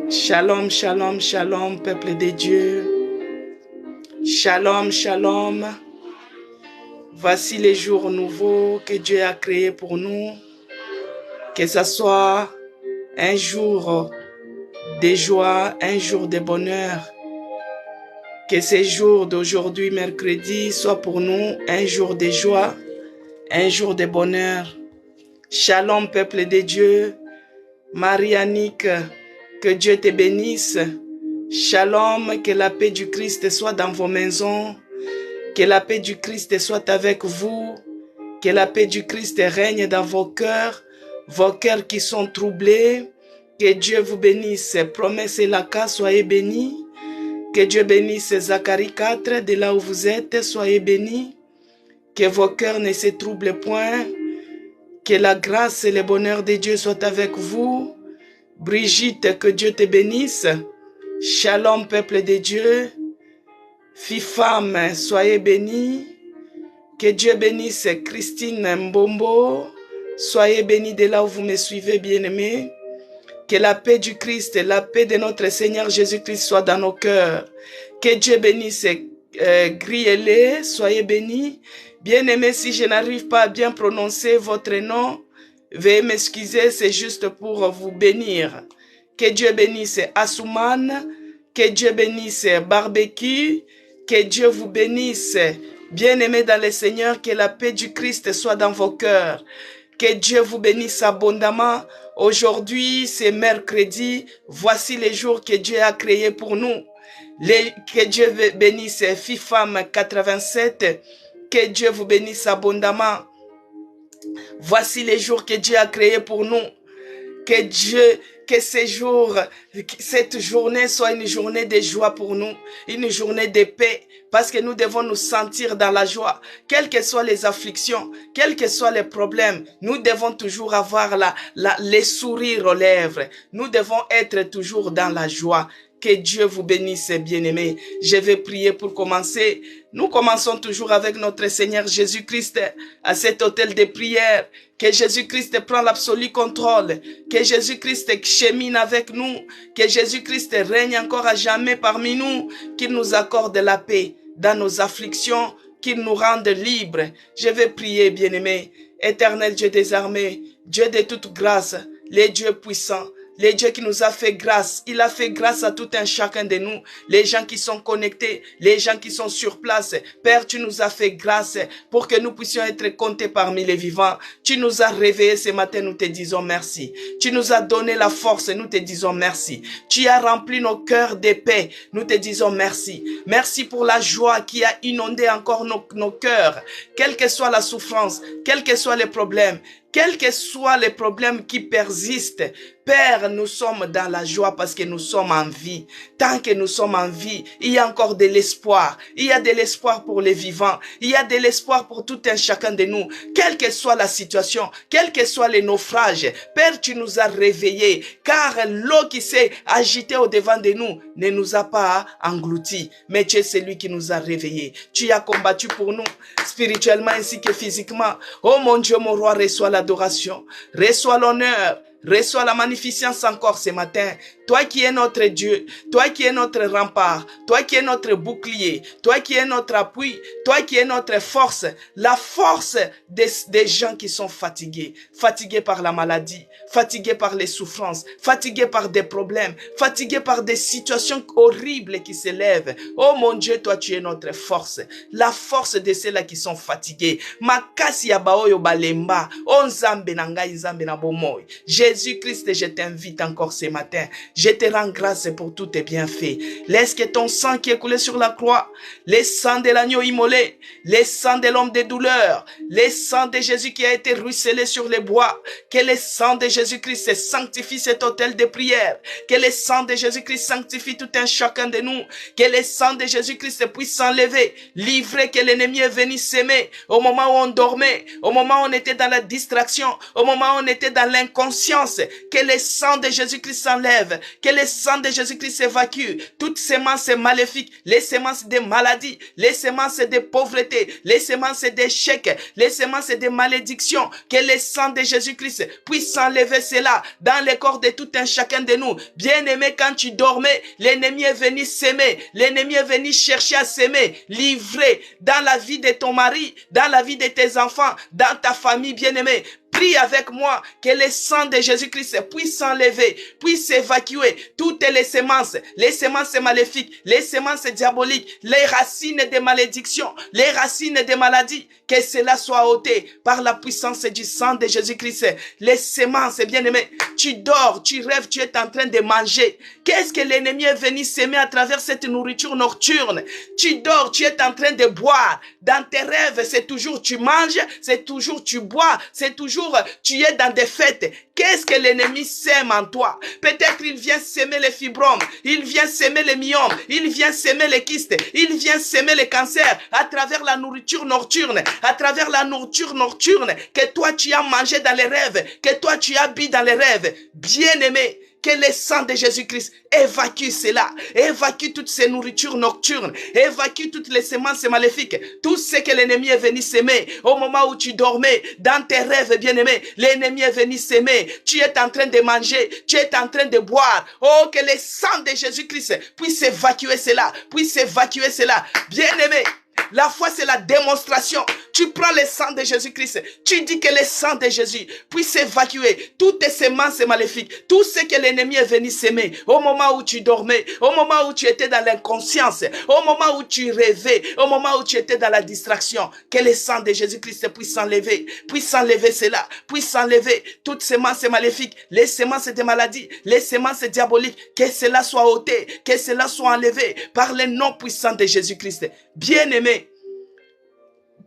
Shalom, shalom, shalom, peuple de Dieu. Shalom, shalom. Voici les jours nouveaux que Dieu a créés pour nous. Que ce soit un jour de joie, un jour de bonheur. Que ces jours d'aujourd'hui, mercredi, soient pour nous un jour de joie, un jour de bonheur. Shalom, peuple de Dieu. Marie-Annick, que Dieu te bénisse. Shalom, que la paix du Christ soit dans vos maisons. Que la paix du Christ soit avec vous. Que la paix du Christ règne dans vos cœurs qui sont troublés. Que Dieu vous bénisse. Promesse et Laka, soyez bénis. Que Dieu bénisse Zacharie 4, de là où vous êtes, soyez bénis. Que vos cœurs ne se troublent point. Que la grâce et le bonheur de Dieu soient avec vous. Brigitte, que Dieu te bénisse. Shalom, peuple de Dieu. Filles, femmes, soyez bénis. Que Dieu bénisse Christine Mbombo. Soyez bénis de là où vous me suivez, bien-aimés. Que la paix du Christ, la paix de notre Seigneur Jésus-Christ soit dans nos cœurs. Que Dieu bénisse Grielé, soyez bénis. Bien-aimés, si je n'arrive pas à bien prononcer votre nom, veuillez m'excuser, c'est juste pour vous bénir. Que Dieu bénisse Assouman, que Dieu bénisse Barbecue, que Dieu vous bénisse. Bien-aimés dans le Seigneur, que la paix du Christ soit dans vos cœurs. Que Dieu vous bénisse abondamment. Aujourd'hui, c'est mercredi. Voici les jours que Dieu a créés pour nous. Que Dieu bénisse FIFAM 87. Que Dieu vous bénisse abondamment. Voici les jours que Dieu a créés pour nous. Que cette journée soit une journée de joie pour nous, une journée de paix, parce que nous devons nous sentir dans la joie. Quelles que soient les afflictions, quels que soient les problèmes, nous devons toujours avoir les sourires aux lèvres. Nous devons être toujours dans la joie. Que Dieu vous bénisse, bien-aimés. Je vais prier pour commencer. Nous commençons toujours avec notre Seigneur Jésus-Christ à cet hôtel de prière. Que Jésus-Christ prend l'absolu contrôle. Que Jésus-Christ chemine avec nous. Que Jésus-Christ règne encore à jamais parmi nous. Qu'il nous accorde la paix dans nos afflictions. Qu'il nous rende libres. Je vais prier, bien-aimés. Éternel Dieu des armées, Dieu de toute grâce, les dieux puissants, le Dieu qui nous a fait grâce, il a fait grâce à tout un chacun de nous, les gens qui sont connectés, les gens qui sont sur place. Père, tu nous as fait grâce pour que nous puissions être comptés parmi les vivants. Tu nous as réveillés ce matin, nous te disons merci. Tu nous as donné la force, nous te disons merci. Tu as rempli nos cœurs de paix, nous te disons merci. Merci pour la joie qui a inondé encore nos cœurs. Quelle que soit la souffrance, quels que soient les problèmes, quels que soient les problèmes qui persistent, Père, nous sommes dans la joie parce que nous sommes en vie. Tant que nous sommes en vie, il y a encore de l'espoir. Il y a de l'espoir pour les vivants. Il y a de l'espoir pour tout un chacun de nous. Quelle que soit la situation, quels que soient les naufrages, Père, tu nous as réveillés. Car l'eau qui s'est agitée au-devant de nous ne nous a pas engloutis. Mais tu es celui qui nous a réveillés. Tu as combattu pour nous, spirituellement ainsi que physiquement. Oh mon Dieu, mon roi, reçois l'adoration. Reçois l'honneur. Reçois la magnificence encore ce matin. Toi qui es notre Dieu, toi qui es notre rempart, toi qui es notre bouclier, toi qui es notre appui, toi qui es notre force, la force des gens qui sont fatigués, fatigués par la maladie, fatigués par les souffrances, fatigués par des problèmes, fatigués par des situations horribles qui s'élèvent. Oh mon Dieu, toi tu es notre force, la force de ceux-là qui sont fatigués. Makasi ya baoyo balemba, on nzambe na ngai nzambe na bomoy. Jésus-Christ, je t'invite encore ce matin. Je te rends grâce pour tous tes bienfaits. Laisse que ton sang qui est coulé sur la croix, le sang de l'agneau immolé, le sang de l'homme de douleur, le sang de Jésus qui a été ruisselé sur les bois, que le sang de Jésus-Christ sanctifie cet hôtel de prière, que le sang de Jésus-Christ sanctifie tout un chacun de nous, que le sang de Jésus-Christ puisse s'enlever, livrer que l'ennemi est venu s'aimer au moment où on dormait, au moment où on était dans la distraction, au moment où on était dans l'inconscience. sémence, que le sang de Jésus-Christ s'enlève, que le sang de Jésus-Christ s'évacue, toutes sémences maléfiques, les semences de maladies, les semences de pauvreté, les semences d'échecs, les semences de malédiction, que le sang de Jésus-Christ puisse s'enlever cela dans le corps de tout un chacun de nous. Bien-aimé, quand tu dormais, l'ennemi est venu s'aimer, l'ennemi est venu chercher à s'aimer, livrer dans la vie de ton mari, dans la vie de tes enfants, dans ta famille, bien-aimé. Prie avec moi que le sang de Jésus-Christ puisse s'enlever, puisse évacuer toutes les semences maléfiques, les semences diaboliques, les racines de malédiction, les racines de maladies, que cela soit ôté par la puissance du sang de Jésus-Christ. Les semences, bien-aimés, tu dors, tu rêves, tu es en train de manger. Qu'est-ce que l'ennemi est venu s'aimer à travers cette nourriture nocturne? Tu dors, tu es en train de boire. Dans tes rêves, c'est toujours tu manges, c'est toujours tu bois, c'est toujours tu es dans des fêtes. Qu'est-ce que l'ennemi sème en toi? Peut-être il vient s'aimer les fibromes, il vient s'aimer les myomes, il vient s'aimer les kystes, il vient s'aimer les cancers à travers la nourriture nocturne, à travers la nourriture nocturne que toi tu as mangé dans les rêves, que toi tu as bu dans les rêves. Bien-aimé, que le sang de Jésus-Christ évacue cela, évacue toutes ces nourritures nocturnes, évacue toutes les semences maléfiques, tout ce que l'ennemi est venu s'aimer au moment où tu dormais, dans tes rêves, bien-aimé, l'ennemi est venu s'aimer, tu es en train de manger, tu es en train de boire. Oh, que le sang de Jésus-Christ puisse évacuer cela, puisse évacuer cela. Bien-aimé, la foi, c'est la démonstration. Tu prends le sang de Jésus-Christ. Tu dis que le sang de Jésus puisse évacuer toutes tes semences maléfiques, tout ce que l'ennemi est venu s'aimer au moment où tu dormais, au moment où tu étais dans l'inconscience, au moment où tu rêvais, au moment où tu étais dans la distraction. Que le sang de Jésus-Christ puisse s'enlever cela, puisse s'enlever toutes semences maléfiques, les semences de maladies, les semences diaboliques. Que cela soit ôté, que cela soit enlevé par le nom puissant de Jésus-Christ. Bien-aimé,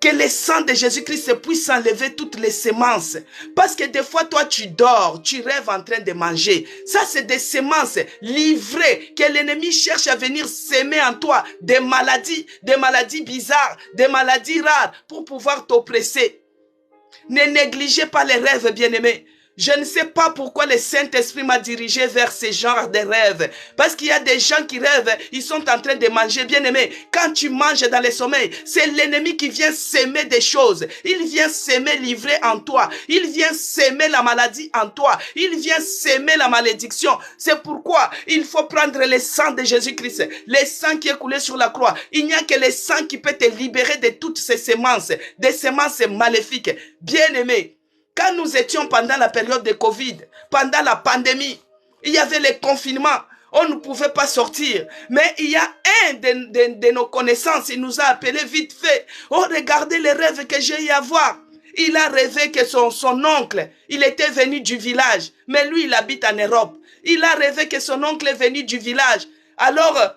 que le sang de Jésus-Christ puisse enlever toutes les semences. Parce que des fois, toi, tu dors, tu rêves en train de manger. Ça, c'est des semences livrées que l'ennemi cherche à venir s'aimer en toi. Des maladies bizarres, des maladies rares pour pouvoir t'oppresser. Ne négligez pas les rêves, bien-aimés. Je ne sais pas pourquoi le Saint-Esprit m'a dirigé vers ce genre de rêves. Parce qu'il y a des gens qui rêvent, ils sont en train de manger. Bien-aimé, quand tu manges dans le sommeil, c'est l'ennemi qui vient s'aimer des choses. Il vient s'aimer livrer en toi. Il vient s'aimer la maladie en toi. Il vient s'aimer la malédiction. C'est pourquoi il faut prendre le sang de Jésus-Christ. Le sang qui est coulé sur la croix. Il n'y a que le sang qui peut te libérer de toutes ces semences. Des semences maléfiques. Bien-aimé, quand nous étions pendant la période de Covid, pendant la pandémie, il y avait les confinements, on ne pouvait pas sortir. Mais il y a un de nos connaissances, il nous a appelé vite fait. Oh, regardez les rêves que j'ai eu à voir. Il a rêvé que son oncle, il était venu du village. Mais lui, il habite en Europe. Il a rêvé que son oncle est venu du village. Alors,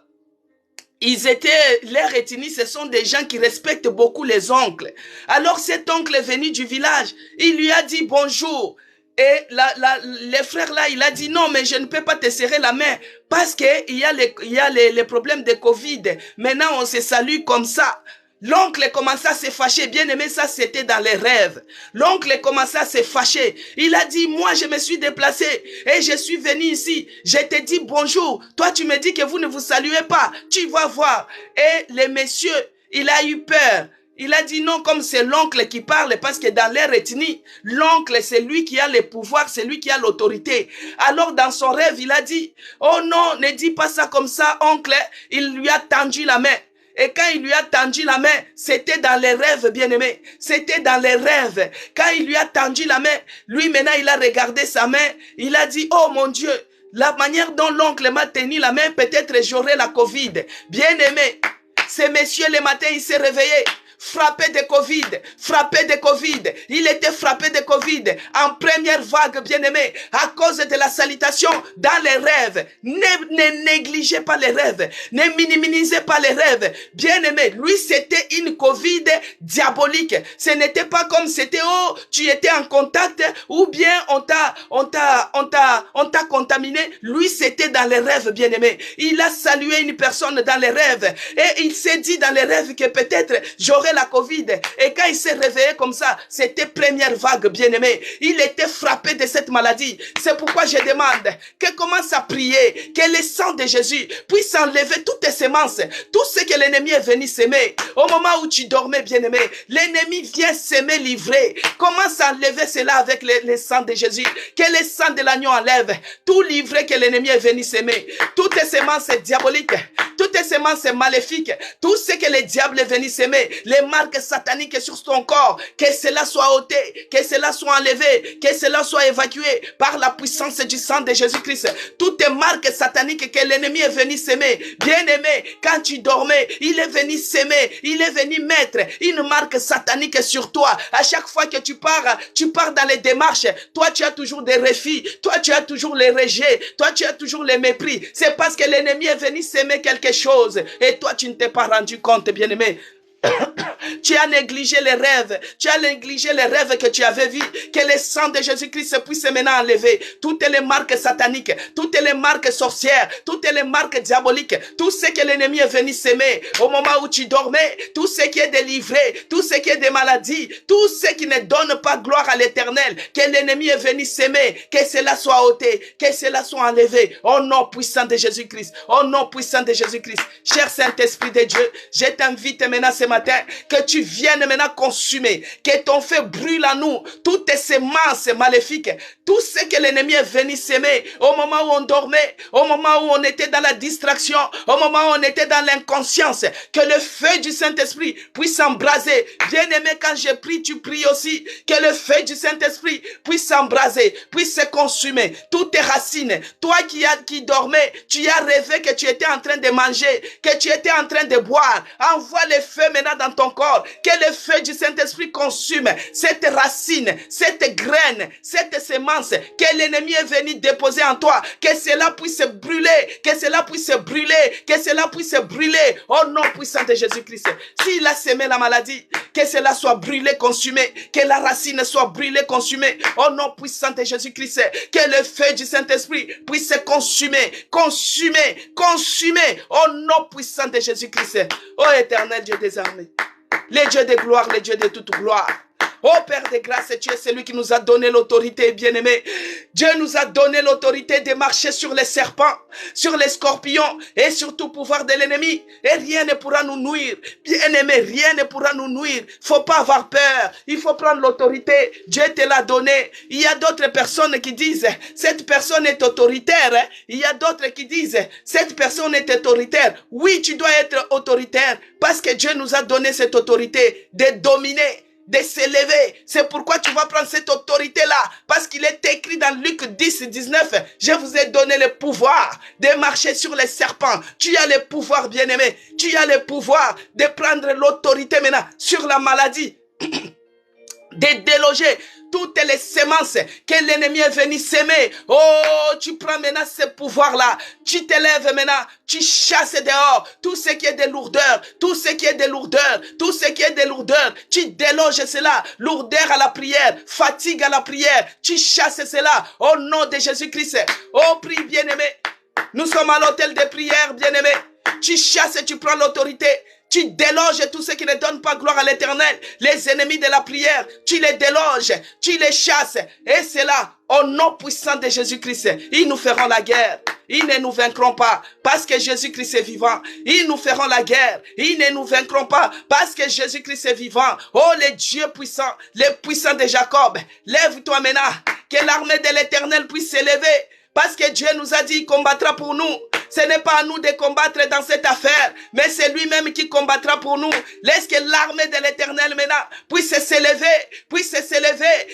leurs ethnies, ce sont des gens qui respectent beaucoup les oncles. Alors cet oncle est venu du village, il lui a dit bonjour. Et les frères là, il a dit non, mais je ne peux pas te serrer la main parce que il y a les problèmes de Covid. Maintenant, on se salue comme ça. L'oncle commençait à se fâcher. Bien aimé, ça c'était dans les rêves. L'oncle commençait à se fâcher. Il a dit, moi je me suis déplacé et je suis venu ici. Je te dis bonjour. Toi tu me dis que vous ne vous saluez pas. Tu vas voir. Et le monsieur, il a eu peur. Il a dit non, comme c'est l'oncle qui parle, parce que dans leur ethnie, l'oncle c'est lui qui a le pouvoir, c'est lui qui a l'autorité. Alors dans son rêve, il a dit, oh non, ne dis pas ça comme ça, oncle. Il lui a tendu la main. Et quand il lui a tendu la main, c'était dans les rêves, bien-aimé. C'était dans les rêves. Quand il lui a tendu la main, lui maintenant il a regardé sa main. Il a dit, oh mon Dieu, la manière dont l'oncle m'a tenu la main, peut-être j'aurai la Covid. Bien-aimé, ce monsieur le matin, il s'est réveillé. Frappé de Covid, frappé de Covid. Il était frappé de Covid en première vague, bien-aimé, à cause de la salutation dans les rêves. Ne négligez pas les rêves, ne minimisez pas les rêves. Bien-aimé, lui c'était une Covid diabolique. Ce n'était pas comme c'était, oh, tu étais en contact ou bien on t'a contaminé. Lui c'était dans les rêves, bien-aimé. Il a salué une personne dans les rêves et il s'est dit dans les rêves que peut-être j'aurais chopé la Covid. Et quand il s'est réveillé comme ça, c'était première vague, bien-aimé. Il était frappé de cette maladie. C'est pourquoi je demande que commence à prier, que le sang de Jésus puisse enlever toutes tes semences, tout ce que l'ennemi est venu s'aimer. Au moment où tu dormais, bien-aimé, l'ennemi vient s'aimer livrer. Commence à enlever cela avec le sang de Jésus. Que le sang de l'agneau enlève tout livret que l'ennemi est venu s'aimer. Toutes tes semences diaboliques, toutes tes semences maléfiques, tout ce que le diable est venu s'aimer, les marques sataniques sur ton corps, que cela soit ôté, que cela soit enlevé, que cela soit évacué par la puissance du sang de Jésus-Christ. Toutes tes marques sataniques que l'ennemi est venu s'aimer. Bien-aimé, quand tu dormais, il est venu s'aimer, il est venu mettre une marque satanique sur toi. À chaque fois que tu pars dans les démarches, toi tu as toujours des refus, toi tu as toujours les rejets, toi tu as toujours les mépris. C'est parce que l'ennemi est venu s'aimer quelque chose et toi tu ne t'es pas rendu compte, bien-aimé. Tu as négligé les rêves, que tu avais vus, que le sang de Jésus-Christ puisse maintenant enlever toutes les marques sataniques, toutes les marques sorcières, toutes les marques diaboliques, tout ce que l'ennemi est venu s'aimer au moment où tu dormais, tout ce qui est délivré, tout ce qui est des maladies, tout ce qui ne donne pas gloire à l'Éternel, que l'ennemi est venu s'aimer, que cela soit ôté, que cela soit enlevé, au nom puissant de Jésus-Christ, au nom puissant de Jésus-Christ. Cher Saint-Esprit de Dieu, je t'invite maintenant ce matin, que tu viennes maintenant consumer, que ton feu brûle en nous, toutes tes semences maléfiques, tout ce que l'ennemi est venu s'aimer, au moment où on dormait, au moment où on était dans la distraction, au moment où on était dans l'inconscience, que le feu du Saint-Esprit puisse embraser. Bien-aimé, quand je prie, tu pries aussi, que le feu du Saint-Esprit puisse embraser, puisse se consumer, toutes tes racines. Toi qui dormais, tu as rêvé que tu étais en train de manger, que tu étais en train de boire. Envoie le feu maintenant dans ton corps, que le feu du Saint-Esprit consume cette racine, cette graine, cette semence que l'ennemi est venu déposer en toi, que cela puisse brûler, que cela puisse brûler, que cela puisse brûler au nom puissant de Jésus-Christ. S'il a semé la maladie, que cela soit brûlé, consumé, que la racine soit brûlée, consumée au nom puissant de Jésus-Christ, que le feu du Saint-Esprit puisse consumer, consumer, consumer au nom puissant de Jésus-Christ. Ô éternel Dieu des armées, le Dieu de gloire, le Dieu de toute gloire. Oh Père de grâce, tu es celui qui nous a donné l'autorité, bien-aimé. Dieu nous a donné l'autorité de marcher sur les serpents, sur les scorpions et sur tout pouvoir de l'ennemi. Et rien ne pourra nous nuire. Bien-aimé, rien ne pourra nous nuire. Faut pas avoir peur. Il faut prendre l'autorité. Dieu te l'a donné. Il y a d'autres personnes qui disent, cette personne est autoritaire. Il y a d'autres qui disent, cette personne est autoritaire. Oui, tu dois être autoritaire parce que Dieu nous a donné cette autorité de dominer, de s'élever. C'est pourquoi tu vas prendre cette autorité-là. Parce qu'il est écrit dans Luc 10, 19. Je vous ai donné le pouvoir de marcher sur les serpents. Tu as le pouvoir, bien-aimé. Tu as le pouvoir de prendre l'autorité maintenant sur la maladie. De déloger toutes les semences que l'ennemi est venu s'aimer. Oh, tu prends maintenant ce pouvoir-là. Tu t'élèves maintenant. Tu chasses dehors tout ce qui est de lourdeur. Tout ce qui est de lourdeur. Tout ce qui est de lourdeur. Tu déloges cela. Lourdeur à la prière. Fatigue à la prière. Tu chasses cela. Au nom de Jésus-Christ. Oh, prie, bien-aimé. Nous sommes à l'hôtel de prière, bien-aimé. Tu chasses et tu prends l'autorité. Tu déloges tout ce qui ne donne pas gloire à l'Éternel. Les ennemis de la prière, tu les déloges, tu les chasses. Et c'est là, au nom puissant de Jésus-Christ, ils nous feront la guerre. Ils ne nous vaincront pas parce que Jésus-Christ est vivant. Ils nous feront la guerre. Ils ne nous vaincront pas parce que Jésus-Christ est vivant. Oh, les dieux puissants, les puissants de Jacob, lève-toi maintenant, que l'armée de l'Éternel puisse s'élever. Parce que Dieu nous a dit, il combattra pour nous. Ce n'est pas à nous de combattre dans cette affaire, mais c'est lui-même qui combattra pour nous. Laisse que l'armée de l'Éternel maintenant puisse s'élever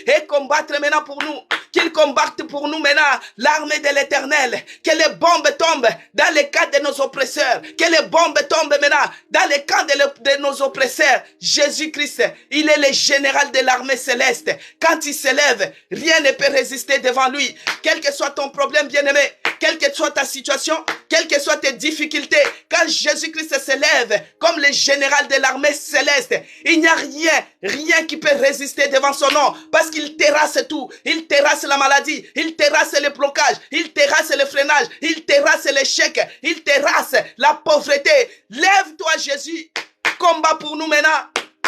et combattre maintenant pour nous. Qu'il combatte pour nous maintenant l'armée de l'Éternel. Que les bombes tombent dans les camps de nos oppresseurs. Que les bombes tombent maintenant dans les camps de nos oppresseurs. Jésus-Christ, il est le général de l'armée céleste. Quand il s'élève, rien ne peut résister devant lui. Quel que soit ton problème, bien-aimé, quelle que soit ta situation, quelles que soient tes difficultés, quand Jésus-Christ s'élève comme le général de l'armée céleste, il n'y a rien qui peut résister devant son nom, parce qu'il terrasse tout. Il terrasse la maladie, il terrasse le blocage, il terrasse le freinage, il terrasse l'échec, il terrasse la pauvreté. Lève-toi, Jésus, combat pour nous maintenant.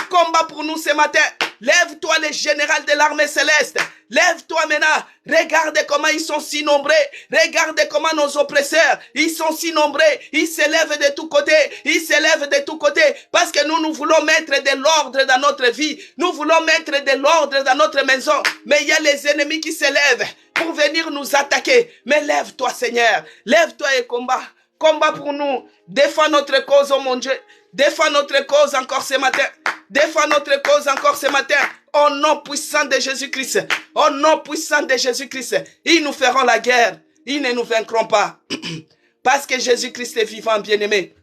Combat pour nous ce matin. Lève-toi, les généraux de l'armée céleste. Lève-toi maintenant. Regardez comment ils sont si nombreux. Regardez comment nos oppresseurs, ils sont si nombreux. Ils s'élèvent de tous côtés. Ils s'élèvent de tous côtés. Parce que nous voulons mettre de l'ordre dans notre vie. Nous voulons mettre de l'ordre dans notre maison. Mais il y a les ennemis qui s'élèvent pour venir nous attaquer. Mais lève-toi, Seigneur. Lève-toi et combat. Combat pour nous. Défends notre cause, oh mon Dieu. Défends notre cause encore ce matin. Défends notre cause encore ce matin. Au nom puissant de Jésus-Christ. Au nom puissant de Jésus-Christ. Ils nous feront la guerre. Ils ne nous vaincront pas. Parce que Jésus-Christ est vivant, bien-aimé.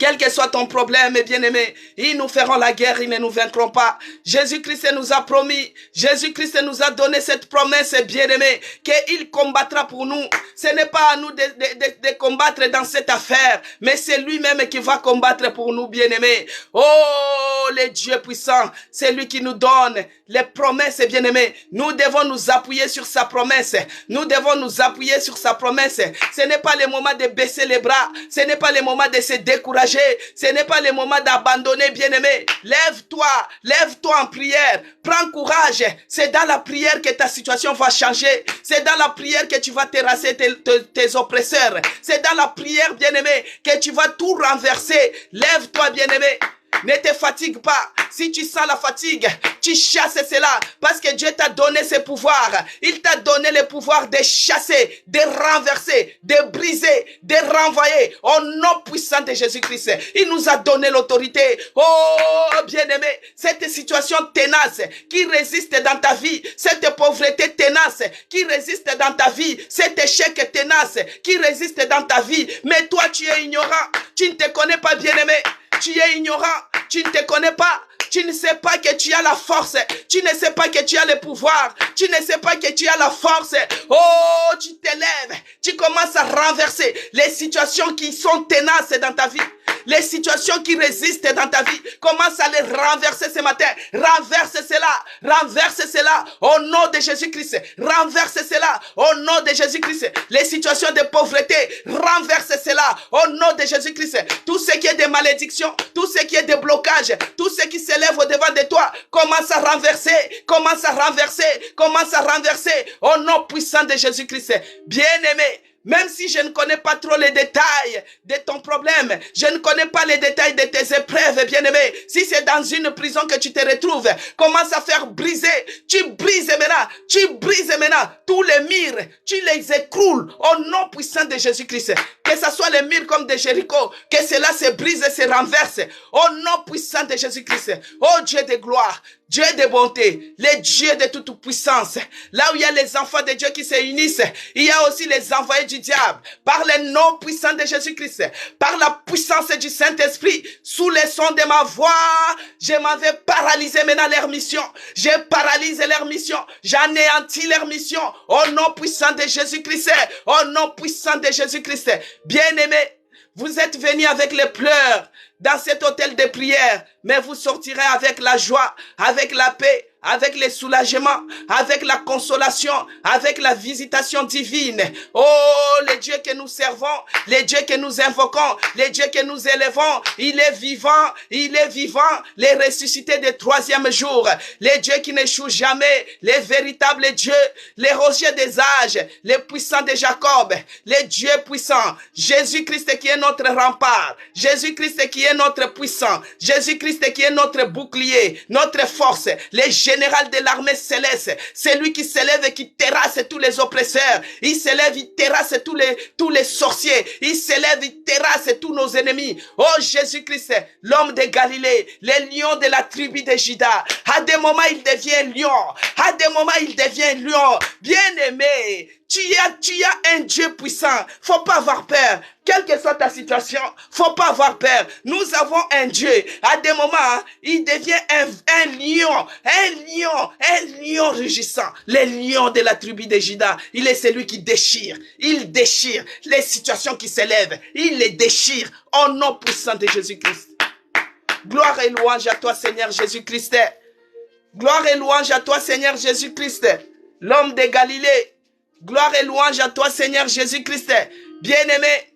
Quel que soit ton problème, bien-aimé, ils nous feront la guerre, ils ne nous vaincront pas. Jésus-Christ nous a promis, Jésus-Christ nous a donné cette promesse, bien-aimé, qu'il combattra pour nous. Ce n'est pas à nous de combattre dans cette affaire, mais c'est lui-même qui va combattre pour nous, bien-aimé. Oh, le Dieu puissant, c'est lui qui nous donne les promesses, bien-aimé. Nous devons nous appuyer sur sa promesse. Nous devons nous appuyer sur sa promesse. Ce n'est pas le moment de baisser les bras. Ce n'est pas le moment de se décourager. Ce n'est pas le moment d'abandonner, bien-aimé. Lève-toi en prière. Prends courage. C'est dans la prière que ta situation va changer. C'est dans la prière que tu vas terrasser tes oppresseurs. C'est dans la prière, bien-aimé, que tu vas tout renverser. Lève-toi, bien-aimé. Ne te fatigue pas. Si tu sens la fatigue, tu chasses cela. Parce que Dieu t'a donné ce pouvoir. Il t'a donné le pouvoir de chasser, de renverser, de briser, de renvoyer. Au nom puissant de Jésus-Christ. Il nous a donné l'autorité. Oh, bien-aimé, cette situation tenace qui résiste dans ta vie, cette pauvreté tenace qui résiste dans ta vie, cet échec tenace qui résiste dans ta vie. Mais toi, tu es ignorant. Tu ne te connais pas, bien-aimé. Tu es ignorant, tu ne te connais pas, tu ne sais pas que tu as la force, tu ne sais pas que tu as le pouvoir, tu ne sais pas que tu as la force. Oh, tu t'élèves, tu commences à renverser les situations qui sont tenaces dans ta vie. Les situations qui résistent dans ta vie, commence à les renverser ce matin. Renverse cela au nom de Jésus-Christ. Renverse cela au nom de Jésus-Christ. Les situations de pauvreté, renverse cela au nom de Jésus-Christ. Tout ce qui est de malédiction, tout ce qui est de blocage, tout ce qui s'élève au devant de toi, commence à renverser, commence à renverser, commence à renverser au nom puissant de Jésus-Christ. Bien-aimé, même si je ne connais pas trop les détails de ton problème, je ne connais pas les détails de tes épreuves, bien-aimé. Si c'est dans une prison que tu te retrouves, commence à faire briser. Tu brises maintenant tous les murs. Tu les écroules au nom puissant de Jésus-Christ. Que ce soit les murs comme de Jéricho, que cela se brise et se renverse au nom puissant de Jésus-Christ. Oh Dieu de gloire, Dieu de bonté, le Dieu de toute puissance. Là où il y a les enfants de Dieu qui se unissent, il y a aussi les envoyés du diable. Par le nom puissant de Jésus-Christ, par la puissance du Saint-Esprit, sous le son de ma voix, je m'en vais paralyser maintenant leur mission. Je paralyse leur mission. J'anéantis leur mission. Au nom puissant de Jésus-Christ. Au nom puissant de Jésus-Christ. Bien-aimés, vous êtes venus avec les pleurs dans cet hôtel de prière, mais vous sortirez avec la joie, avec la paix, avec le soulagement, avec la consolation, avec la visitation divine. Oh, le Dieu que nous servons, le Dieu que nous invoquons, le Dieu que nous élevons, il est vivant, le ressuscité du troisième jour, le Dieu qui n'échoue jamais, le véritable Dieu, le rocher des âges, le puissant de Jacob, le Dieu puissant, Jésus-Christ qui est notre rempart, Jésus-Christ qui est notre puissant, Jésus-Christ qui est notre bouclier, notre force, le général de l'armée céleste, c'est lui qui s'élève et qui terrasse tous les oppresseurs. Il s'élève, il terrasse tous les sorciers. Il s'élève, il terrasse tous nos ennemis. Oh Jésus-Christ, l'homme de Galilée, le lion de la tribu de Juda. À des moments, il devient lion. À des moments, il devient lion. Bien-aimé, tu as un Dieu puissant. Faut pas avoir peur. Quelle que soit ta situation, faut pas avoir peur. Nous avons un Dieu. À des moments, il devient un lion rugissant. Le lion de la tribu de Juda. Il est celui qui déchire. Il déchire les situations qui s'élèvent. Il les déchire au nom puissant de Jésus-Christ. Gloire et louange à toi, Seigneur Jésus-Christ. Gloire et louange à toi, Seigneur Jésus-Christ. L'homme de Galilée. Gloire et louange à toi, Seigneur Jésus-Christ. Bien-aimé,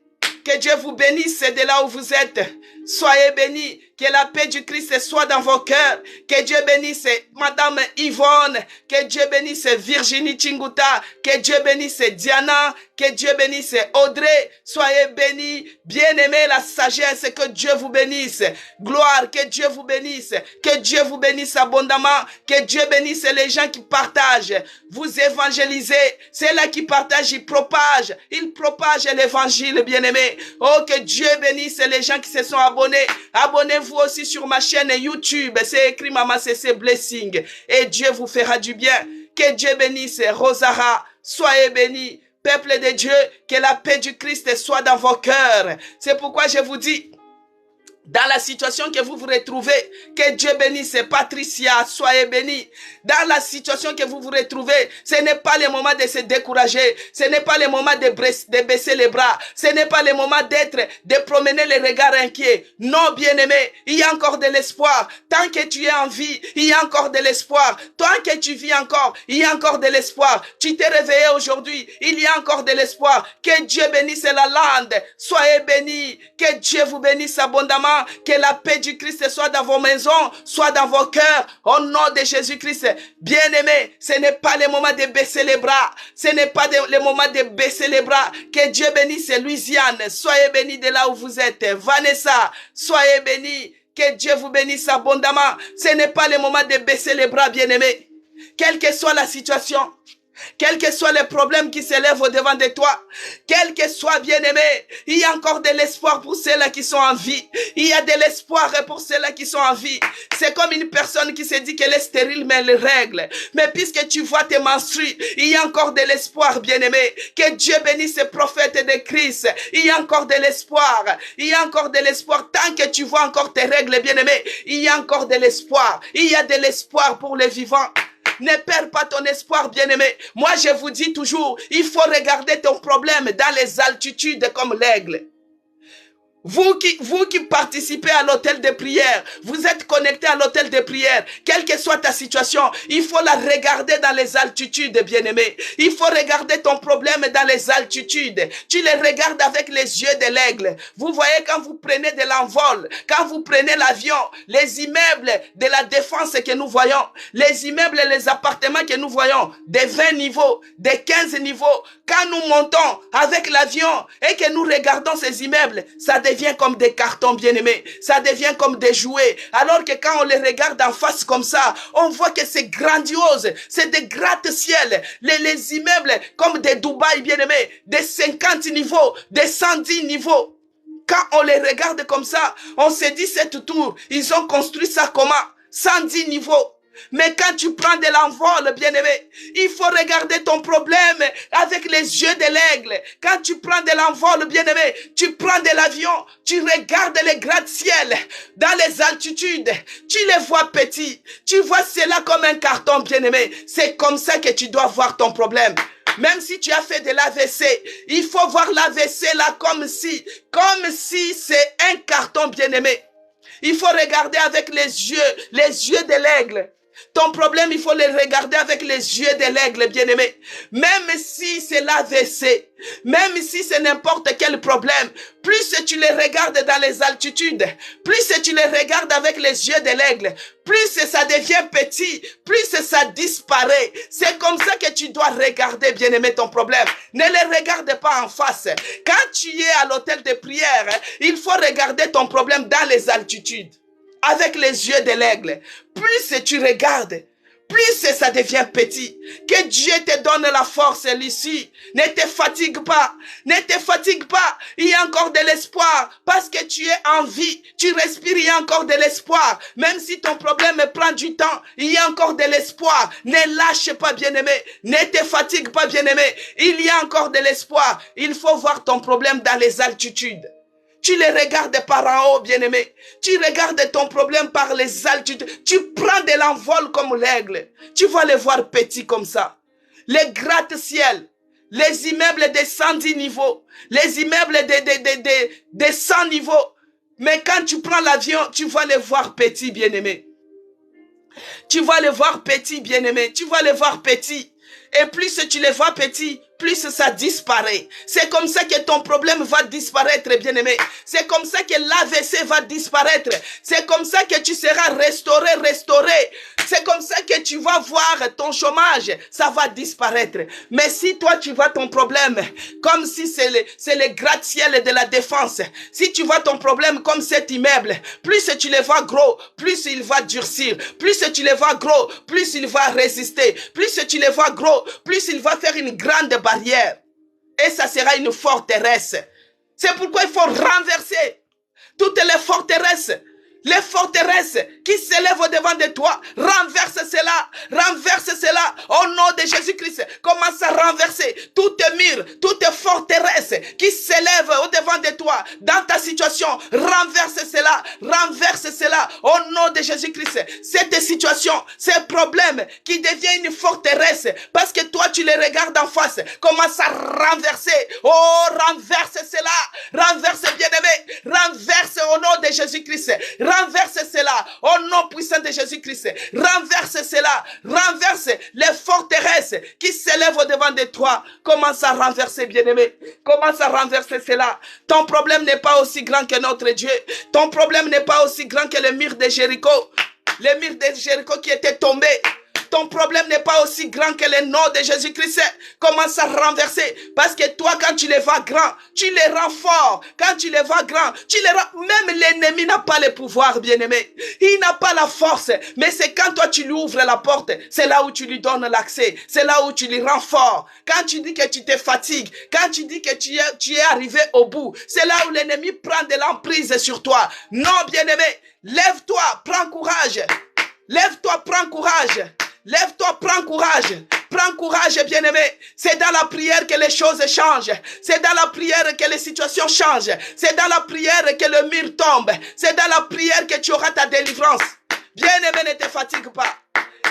que Dieu vous bénisse de là où vous êtes. Soyez bénis. que la paix du Christ soit dans vos cœurs. Que Dieu bénisse Madame Yvonne, que Dieu bénisse Virginie Chinguta, que Dieu bénisse Diana, que Dieu bénisse Audrey. Soyez bénis, bien-aimés, la sagesse, que Dieu vous bénisse. Gloire, que Dieu vous bénisse, que Dieu vous bénisse abondamment, que Dieu bénisse les gens qui partagent. Vous évangélisez, c'est là qui partagent, ils propagent l'évangile, bien-aimés. Oh, que Dieu bénisse les gens qui se sont abonnés. Abonnez-vous aussi sur ma chaîne YouTube, c'est écrit Maman CC Blessing, et Dieu vous fera du bien. Que Dieu bénisse Rosara, soyez bénis. Peuple de Dieu, que la paix du Christ soit dans vos cœurs. C'est pourquoi je vous dis, dans la situation que vous vous retrouvez, que Dieu bénisse Patricia, soyez bénis. Dans la situation que vous vous retrouvez, ce n'est pas le moment de se décourager, ce n'est pas le moment de baisser les bras, ce n'est pas le moment de promener les regards inquiets. Non, bien-aimé, il y a encore de l'espoir. Tant que tu es en vie, il y a encore de l'espoir. Tant que tu vis encore, il y a encore de l'espoir. Tu t'es réveillé aujourd'hui, il y a encore de l'espoir. Que Dieu bénisse la lande, soyez bénis, que Dieu vous bénisse abondamment. Que la paix du Christ soit dans vos maisons, soit dans vos cœurs, au nom de Jésus-Christ. Bien-aimés, ce n'est pas le moment de baisser les bras. Ce n'est pas le moment de baisser les bras. Que Dieu bénisse Louisiane. Soyez bénis de là où vous êtes. Vanessa, soyez bénis. Que Dieu vous bénisse abondamment. Ce n'est pas le moment de baisser les bras, bien-aimés. Quelle que soit la situation, quels que soient les problèmes qui s'élèvent au-devant de toi, quel que soit, bien-aimé, il y a encore de l'espoir pour ceux-là qui sont en vie. Il y a de l'espoir pour ceux-là qui sont en vie. C'est comme une personne qui se dit qu'elle est stérile, mais elle règle. Mais puisque tu vois tes menstrues, il y a encore de l'espoir, bien-aimé. Que Dieu bénisse ces prophètes de Christ. Il y a encore de l'espoir. Il y a encore de l'espoir. Tant que tu vois encore tes règles, bien-aimé, il y a encore de l'espoir. Il y a de l'espoir pour les vivants. Ne perds pas ton espoir, bien-aimé. Moi, je vous dis toujours, il faut regarder ton problème dans les altitudes comme l'aigle. Vous qui participez à l'hôtel de prière, vous êtes connecté à l'hôtel de prière, quelle que soit ta situation, il faut la regarder dans les altitudes, bien-aimé. Il faut regarder ton problème dans les altitudes. Tu les regardes avec les yeux de l'aigle. Vous voyez quand vous prenez de l'envol, quand vous prenez l'avion, les immeubles de la défense que nous voyons, les immeubles, les appartements que nous voyons, des 20 niveaux, des 15 niveaux, quand nous montons avec l'avion et que nous regardons ces immeubles, ça devient comme des cartons, bien-aimés. Ça devient comme des jouets. Alors que quand on les regarde en face comme ça, on voit que c'est grandiose. C'est des gratte-ciel. Les immeubles comme des Dubaï, bien-aimés. Des 50 niveaux, des 110 niveaux. Quand on les regarde comme ça, on se dit cette tour, ils ont construit ça comment? 110 niveaux. Mais quand tu prends de l'envol, bien-aimé, il faut regarder ton problème avec les yeux de l'aigle. Quand tu prends de l'envol, bien-aimé, tu prends de l'avion, tu regardes les gratte-ciel dans les altitudes. Tu les vois petits. Tu vois cela comme un carton, bien-aimé. C'est comme ça que tu dois voir ton problème. Même si tu as fait de l'AVC, il faut voir l'AVC là comme si c'est un carton, bien-aimé. Il faut regarder avec les yeux de l'aigle. Ton problème, il faut le regarder avec les yeux de l'aigle, bien-aimé. Même si c'est l'AVC, même si c'est n'importe quel problème, plus tu les regardes dans les altitudes, plus tu les regardes avec les yeux de l'aigle, plus ça devient petit, plus ça disparaît. C'est comme ça que tu dois regarder, bien-aimé, ton problème. Ne le regarde pas en face. Quand tu es à l'hôtel de prière, il faut regarder ton problème dans les altitudes. Avec les yeux de l'aigle, plus tu regardes, plus ça devient petit. Que Dieu te donne la force, Lucie. Ne te fatigue pas. Ne te fatigue pas. Il y a encore de l'espoir. Parce que tu es en vie. Tu respires, il y a encore de l'espoir. Même si ton problème prend du temps, il y a encore de l'espoir. Ne lâche pas, bien-aimé. Ne te fatigue pas, bien-aimé. Il y a encore de l'espoir. Il faut voir ton problème dans les altitudes. Tu les regardes par en haut, bien-aimé. Tu regardes ton problème par les altitudes. Tu prends de l'envol comme l'aigle. Tu vas les voir petits comme ça. Les gratte-ciel, les immeubles de 110 niveaux, les immeubles de 100 niveaux. Mais quand tu prends l'avion, tu vas les voir petits, bien-aimé. Tu vas les voir petits, bien-aimé. Tu vas les voir petits. Et plus tu les vois petits, plus ça disparaît. C'est comme ça que ton problème va disparaître, bien-aimé. C'est comme ça que l'AVC va disparaître. C'est comme ça que tu seras restauré. C'est comme ça que tu vas voir ton chômage, ça va disparaître. Mais si toi tu vois ton problème comme si c'est le gratte-ciel de la défense, si tu vois ton problème comme cet immeuble, plus tu le vois gros, plus il va durcir. Plus tu le vois gros, plus il va résister. Plus tu le vois gros, plus il va faire une grande barrière. Et ça sera une forteresse. C'est pourquoi il faut renverser toutes les forteresses. Les forteresses qui s'élèvent au-devant de toi, renverse cela, au nom de Jésus-Christ. Commence à renverser toutes murs, toutes forteresses qui s'élèvent au-devant de toi, dans ta situation. Renverse cela, au nom de Jésus-Christ. Cette situation, ces problèmes qui deviennent une forteresse, parce que toi tu les regardes en face, commence à renverser. Oh, renverse cela, renverse bien-aimé, renverse au nom de Jésus-Christ. Renverse cela au nom puissant de Jésus-Christ. Renverse cela. Renverse les forteresses qui s'élèvent au-devant de toi. Commence à renverser, bien-aimé. Commence à renverser cela. Ton problème n'est pas aussi grand que notre Dieu. Ton problème n'est pas aussi grand que le mur de Jéricho. Le mur de Jéricho qui était tombé. Ton problème n'est pas aussi grand que le nom de Jésus-Christ. Commence à renverser. Parce que toi, quand tu les vois grands, tu les rends forts. Quand tu les vois grands, tu les rends... Même l'ennemi n'a pas le pouvoir, bien-aimé. Il n'a pas la force. Mais c'est quand toi, tu lui ouvres la porte, c'est là où tu lui donnes l'accès. C'est là où tu lui rends fort. Quand tu dis que tu te fatigues, quand tu dis que tu es arrivé au bout, c'est là où l'ennemi prend de l'emprise sur toi. Non, bien-aimé, lève-toi, prends courage. Lève-toi, prends courage. Lève-toi, prends courage. Prends courage, bien-aimé. C'est dans la prière que les choses changent. C'est dans la prière que les situations changent. C'est dans la prière que le mur tombe. C'est dans la prière que tu auras ta délivrance. Bien-aimé, ne te fatigue pas.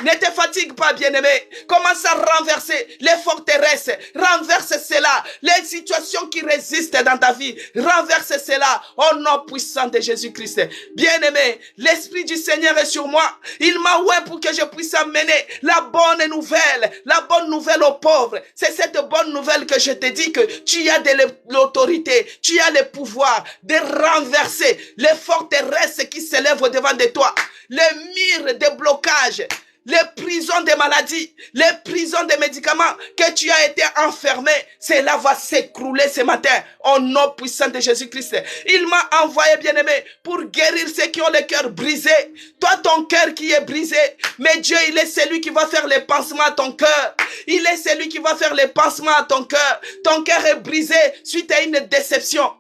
Ne te fatigue pas, bien-aimé. Commence à renverser les forteresses. Renverse cela. Les situations qui résistent dans ta vie. Renverse cela au nom puissant de Jésus-Christ. Bien-aimé, l'Esprit du Seigneur est sur moi. Il m'a oué pour que je puisse amener la bonne nouvelle aux pauvres. C'est cette bonne nouvelle que je te dis que tu as de l'autorité, tu as le pouvoir de renverser les forteresses qui s'élèvent au-devant de toi. Les murs de blocage. Les prisons de maladies, les prisons de médicaments que tu as été enfermé, cela va s'écrouler ce matin au nom puissant de Jésus-Christ. Il m'a envoyé, bien-aimé, pour guérir ceux qui ont le cœur brisé. Toi, ton cœur qui est brisé, mais Dieu, il est celui qui va faire les pansements à ton cœur. Il est celui qui va faire les pansements à ton cœur. Ton cœur est brisé suite à une déception,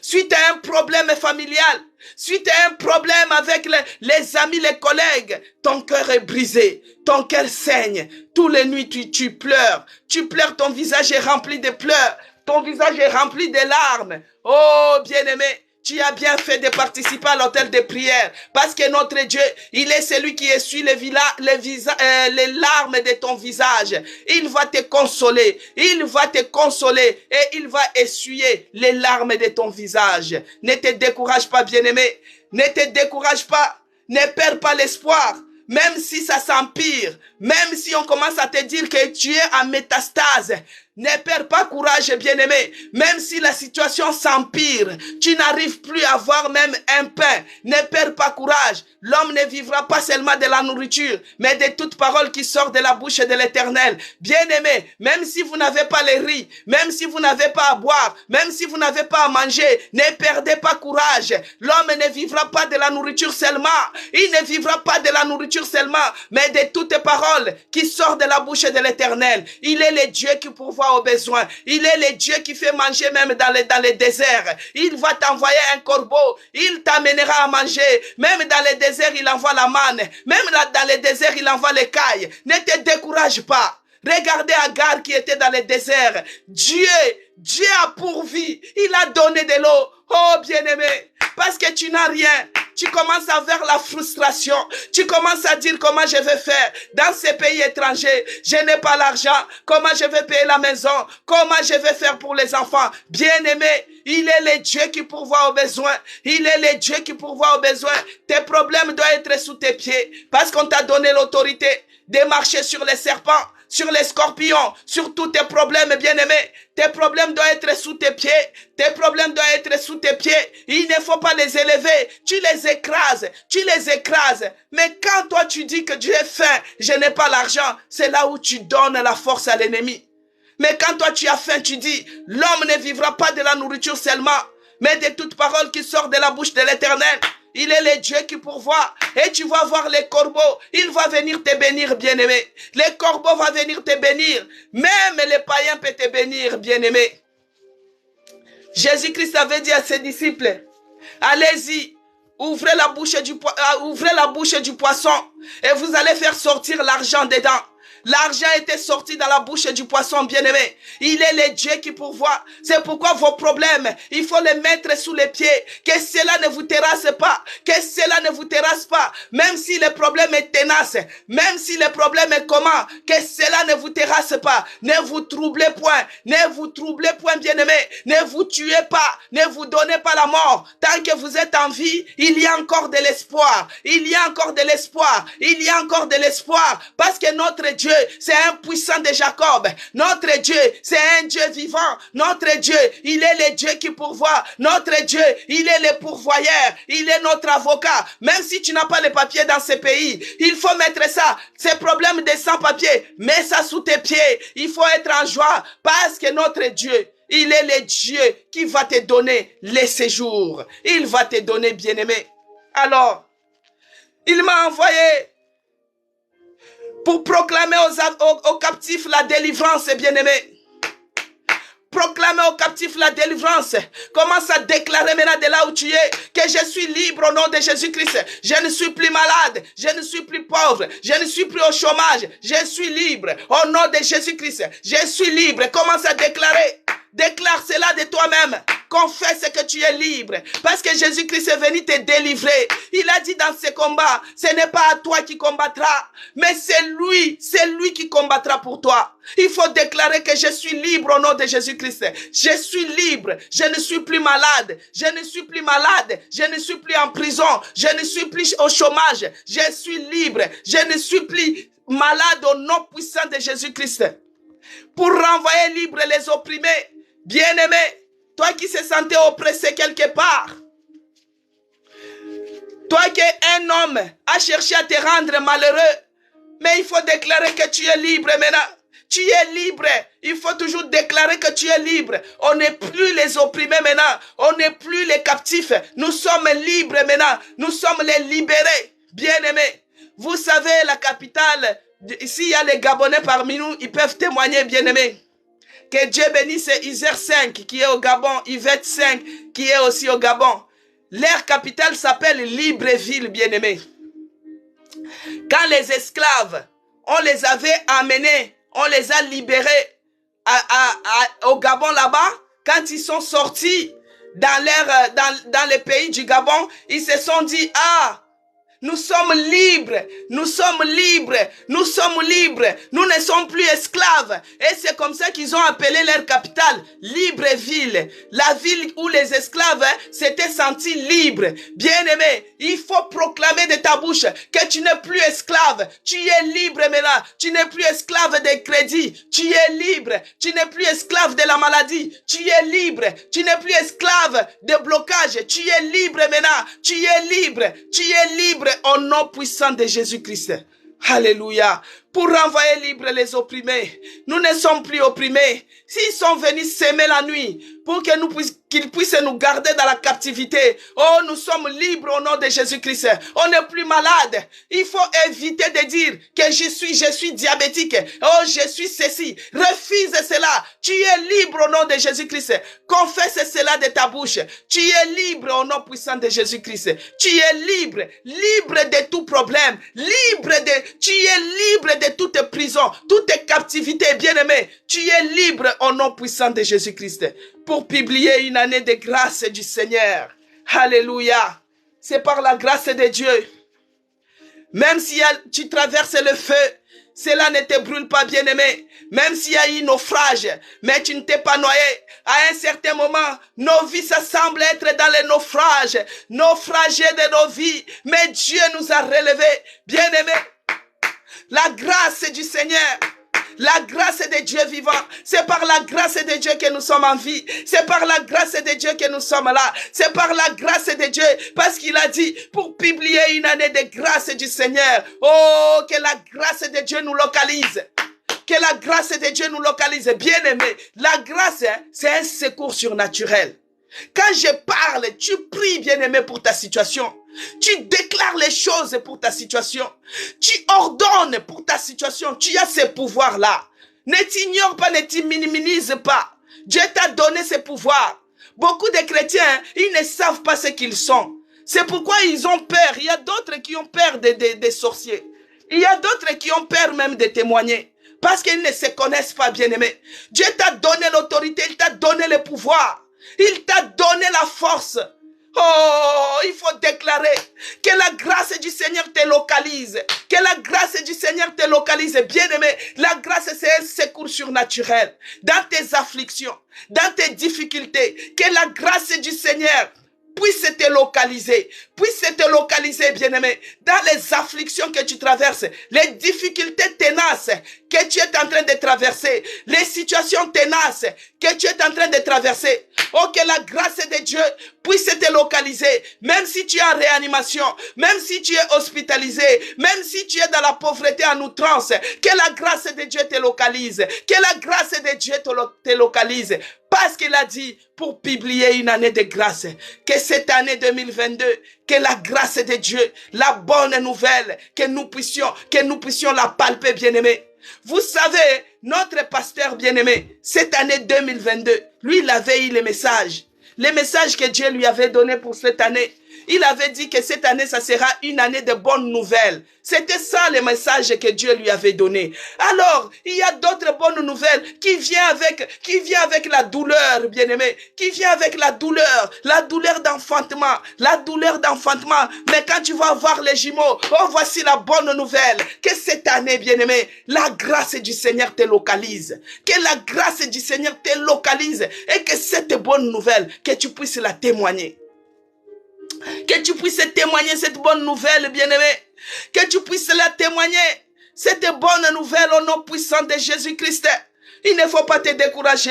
suite à un problème familial, suite à un problème avec les amis, les collègues. Ton cœur est brisé, ton cœur saigne. Toutes les nuits, tu pleures. Tu pleures, ton visage est rempli de pleurs. Ton visage est rempli de larmes. Oh, bien-aimé, tu as bien fait de participer à l'autel de prière. Parce que notre Dieu, il est celui qui essuie les larmes de ton visage. Il va te consoler. Il va te consoler. Et il va essuyer les larmes de ton visage. Ne te décourage pas, bien-aimé. Ne te décourage pas. Ne perds pas l'espoir. Même si ça s'empire. Même si on commence à te dire que tu es en métastase. Ne perds pas courage, bien-aimé. Même si la situation s'empire, tu n'arrives plus à avoir même un pain. Ne perds pas courage. L'homme ne vivra pas seulement de la nourriture, mais de toute parole qui sort de la bouche de l'Éternel. Bien-aimé, même si vous n'avez pas les riz, même si vous n'avez pas à boire, même si vous n'avez pas à manger, ne perdez pas courage. L'homme ne vivra pas de la nourriture seulement. Il ne vivra pas de la nourriture seulement, mais de toutes paroles qui sortent de la bouche de l'Éternel. Il est le Dieu qui pourvoit aux besoins. Il est le Dieu qui fait manger même dans les déserts. Il va t'envoyer un corbeau. Il t'amènera à manger. Même dans les déserts, il envoie la manne. Même dans les déserts, il envoie l'écaille. Ne te décourage pas. Regardez Agar qui était dans le désert. Dieu a pourvu. Il a donné de l'eau. Oh bien-aimé, parce que tu n'as rien, tu commences à voir la frustration. Tu commences à dire comment je vais faire dans ces pays étrangers. Je n'ai pas l'argent. Comment je vais payer la maison? Comment je vais faire pour les enfants? Bien-aimé, il est le Dieu qui pourvoit aux besoins. Il est le Dieu qui pourvoit aux besoins. Tes problèmes doivent être sous tes pieds parce qu'on t'a donné l'autorité de marcher sur les serpents, sur les scorpions, sur tous tes problèmes, bien-aimé. Tes problèmes doivent être sous tes pieds. Tes problèmes doivent être sous tes pieds. Il ne faut pas les élever. Tu les écrases. Tu les écrases. Mais quand toi tu dis que j'ai faim, je n'ai pas l'argent, c'est là où tu donnes la force à l'ennemi. Mais quand toi tu as faim, tu dis, l'homme ne vivra pas de la nourriture seulement, mais de toute parole qui sort de la bouche de l'Éternel. Il est le Dieu qui pourvoit. Et tu vas voir les corbeaux. Il va venir te bénir, bien-aimé. Les corbeaux vont venir te bénir. Même les païens peuvent te bénir, bien-aimé. Jésus-Christ avait dit à ses disciples, allez-y, ouvrez la bouche du poisson et vous allez faire sortir l'argent dedans. L'argent était sorti dans la bouche du poisson, bien-aimé. Il est le Dieu qui pourvoit. C'est pourquoi vos problèmes, il faut les mettre sous les pieds. Que cela ne vous terrasse pas. Que cela ne vous terrasse pas. Même si le problème est tenace. Même si le problème est comment. Que cela ne vous terrasse pas. Ne vous troublez point. Ne vous troublez point, bien-aimé. Ne vous tuez pas. Ne vous donnez pas la mort. Tant que vous êtes en vie, il y a encore de l'espoir. Il y a encore de l'espoir. Il y a encore de l'espoir. Parce que notre Dieu, c'est un puissant de Jacob. Notre Dieu, c'est un Dieu vivant. Notre Dieu, il est le Dieu qui pourvoit. Notre Dieu, il est le pourvoyeur. Il est notre avocat. Même si tu n'as pas les papiers dans ce pays, il faut mettre ça. Ces problèmes de sans-papiers, mets ça sous tes pieds. Il faut être en joie parce que notre Dieu, il est le Dieu qui va te donner les séjours. Il va te donner, bien-aimé. Alors, il m'a envoyé pour proclamer aux captifs la délivrance, bien-aimé. Proclamer aux captifs la délivrance. Commence à déclarer maintenant de là où tu es que je suis libre au nom de Jésus-Christ. Je ne suis plus malade. Je ne suis plus pauvre. Je ne suis plus au chômage. Je suis libre au nom de Jésus-Christ. Je suis libre. Commence à déclarer. Déclare cela de toi-même. Confesse que tu es libre. Parce que Jésus-Christ est venu te délivrer. Il a dit dans ce combat, ce n'est pas à toi qui combattra, mais c'est lui qui combattra pour toi. Il faut déclarer que je suis libre au nom de Jésus-Christ. Je suis libre. Je ne suis plus malade. Je ne suis plus malade. Je ne suis plus en prison. Je ne suis plus au chômage. Je suis libre. Je ne suis plus malade au nom puissant de Jésus-Christ. Pour renvoyer libre les opprimés. Bien-aimé, toi qui se sentais oppressé quelque part, toi qui un homme a cherché à te rendre malheureux, mais il faut déclarer que tu es libre maintenant. Tu es libre. Il faut toujours déclarer que tu es libre. On n'est plus les opprimés maintenant. On n'est plus les captifs. Nous sommes libres maintenant. Nous sommes les libérés. Bien-aimés, vous savez la capitale, ici il y a les Gabonais parmi nous, ils peuvent témoigner, bien-aimés. Que Dieu bénisse Isère 5 qui est au Gabon, Yvette 5 qui est aussi au Gabon. Leur capitale s'appelle Libreville, bien-aimés. Quand les esclaves, on les avait amenés, on les a libérés au Gabon là-bas, quand ils sont sortis dans les pays du Gabon, ils se sont dit, ah, nous sommes libres, nous sommes libres, nous sommes libres, nous ne sommes plus esclaves. Et c'est comme ça qu'ils ont appelé leur capitale Libreville, la ville où les esclaves s'étaient sentis libres. Bien-aimé, il faut proclamer de ta bouche que tu n'es plus esclave, tu es libre maintenant, tu n'es plus esclave des crédits, tu es libre, tu n'es plus esclave de la maladie, tu es libre, tu n'es plus esclave de blocage, tu es libre maintenant, tu es libre, au nom puissant de Jésus-Christ. Alléluia. Pour renvoyer libre les opprimés. Nous ne sommes plus opprimés. S'ils sont venus s'aimer la nuit, pour que qu'ils puissent nous garder dans la captivité. Oh, nous sommes libres au nom de Jésus-Christ. On n'est plus malade. Il faut éviter de dire que je suis diabétique. Oh, je suis ceci. Refuse cela. Tu es libre au nom de Jésus-Christ. Confesse cela de ta bouche. Tu es libre au nom puissant de Jésus-Christ. Tu es libre. Libre de tout problème. Tu es libre de toute prison, toute captivité, bien-aimé. Tu es libre au nom puissant de Jésus-Christ. Pour publier une année de grâce du Seigneur. Alléluia. C'est par la grâce de Dieu. Même si tu traverses le feu, cela ne te brûle pas, bien-aimé. Même s'il y a eu naufrage, mais tu ne t'es pas noyé. À un certain moment, nos vies, ça semble être dans les naufrages. Naufragés de nos vies. Mais Dieu nous a relevés. Bien-aimé, la grâce du Seigneur, La grâce de Dieu vivant. C'est par la grâce de Dieu que nous sommes en vie. C'est par la grâce de Dieu que nous sommes là. C'est par la grâce de Dieu. Parce qu'il a dit, pour publier une année de grâce du Seigneur. Oh, que la grâce de Dieu nous localise. Que la grâce de Dieu nous localise. Bien-aimé, la grâce, c'est un secours surnaturel. Quand je parle, tu pries, bien-aimé, pour ta situation. Tu déclares les choses pour ta situation. Tu ordonnes pour ta situation. Tu as ces pouvoirs-là. Ne t'ignore pas, ne t'y minimise pas. Dieu t'a donné ces pouvoirs. Beaucoup de chrétiens, ils ne savent pas ce qu'ils sont. C'est pourquoi ils ont peur. Il y a d'autres qui ont peur des sorciers. Il y a d'autres qui ont peur même de témoigner. Parce qu'ils ne se connaissent pas, bien-aimés. Dieu t'a donné l'autorité, il t'a donné le pouvoir. Il t'a donné la force. Oh, il faut déclarer que la grâce du Seigneur te localise. Que la grâce du Seigneur te localise. Bien-aimé, la grâce c'est un secours surnaturel. Dans tes afflictions, dans tes difficultés, que la grâce du Seigneur puisse te localiser, bien-aimé, dans les afflictions que tu traverses, les difficultés tenaces que tu es en train de traverser, les situations tenaces que tu es en train de traverser. Oh, que la grâce de Dieu puisse te localiser, même si tu es en réanimation, même si tu es hospitalisé, même si tu es dans la pauvreté en outrance, que la grâce de Dieu te localise, que la grâce de Dieu te localise. Parce qu'il a dit, pour publier une année de grâce, que cette année 2022, que la grâce de Dieu, la bonne nouvelle, que nous puissions la palper, bien-aimés. Vous savez, notre pasteur bien-aimé, cette année 2022, lui, il avait eu les messages que Dieu lui avait donné pour cette année. Il avait dit que cette année, ça sera une année de bonnes nouvelles. C'était ça le message que Dieu lui avait donné. Alors, il y a d'autres bonnes nouvelles qui viennent avec la douleur, bien-aimé, qui vient avec la douleur d'enfantement, Mais quand tu vas voir les jumeaux, oh, voici la bonne nouvelle, que cette année, bien-aimé, la grâce du Seigneur te localise, que la grâce du Seigneur te localise et que cette bonne nouvelle, que tu puisses la témoigner. Que tu puisses témoigner cette bonne nouvelle, bien-aimé. Que tu puisses la témoigner, cette bonne nouvelle au nom puissant de Jésus-Christ. Il ne faut pas te décourager.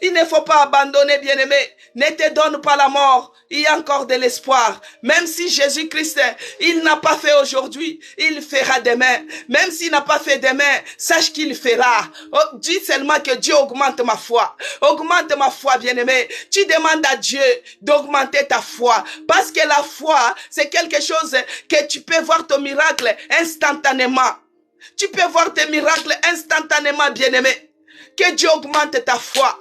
Il ne faut pas abandonner, bien-aimé. Ne te donne pas la mort. Il y a encore de l'espoir. Même si Jésus-Christ, il n'a pas fait aujourd'hui, il fera demain. Même s'il n'a pas fait demain, sache qu'il fera. Oh, dis seulement que Dieu augmente ma foi. Augmente ma foi, bien-aimé. Tu demandes à Dieu d'augmenter ta foi. Parce que la foi, c'est quelque chose que tu peux voir ton miracle instantanément. Tu peux voir tes miracles instantanément, bien-aimé. Que Dieu augmente ta foi.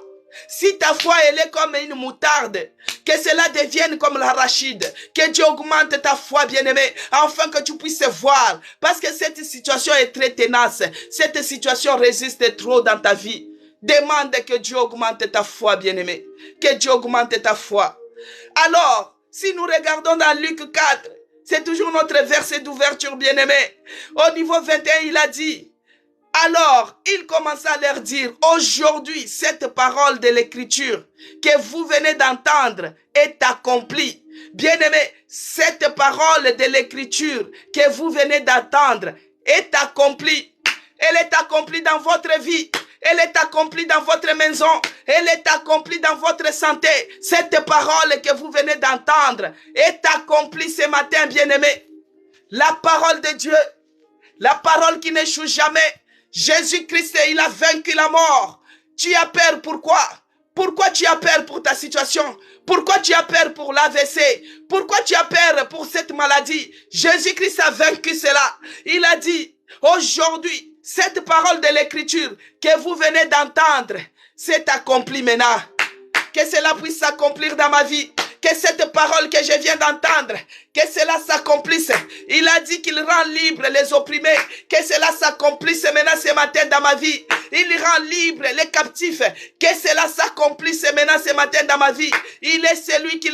Si ta foi elle est comme une moutarde, que cela devienne comme l'arachide. Que Dieu augmente ta foi, bien-aimé, afin que tu puisses voir. Parce que cette situation est très tenace. Cette situation résiste trop dans ta vie. Demande que Dieu augmente ta foi, bien-aimé. Que Dieu augmente ta foi. Alors, si nous regardons dans Luc 4, c'est toujours notre verset d'ouverture, bien-aimé. Au niveau 21, il a dit... Alors, il commença à leur dire, aujourd'hui, cette parole de l'écriture que vous venez d'entendre est accomplie. Bien-aimés, cette parole de l'écriture que vous venez d'entendre est accomplie. Elle est accomplie dans votre vie. Elle est accomplie dans votre maison. Elle est accomplie dans votre santé. Cette parole que vous venez d'entendre est accomplie ce matin, bien-aimés. La parole de Dieu, la parole qui n'échoue jamais. Jésus-Christ, il a vaincu la mort. Tu as peur, pourquoi? Pourquoi tu as peur pour ta situation? Pourquoi tu as peur pour l'AVC? Pourquoi tu as peur pour cette maladie? Jésus-Christ a vaincu cela. Il a dit, aujourd'hui, cette parole de l'écriture que vous venez d'entendre, c'est accompli maintenant. Que cela puisse s'accomplir dans ma vie. Que cette parole que je viens d'entendre, que cela s'accomplisse. Il a dit qu'il rend libre les opprimés. Que cela s'accomplisse maintenant ce matin dans ma vie. Il rend libre les captifs. Que cela s'accomplisse maintenant ce matin dans ma vie. Il est celui qui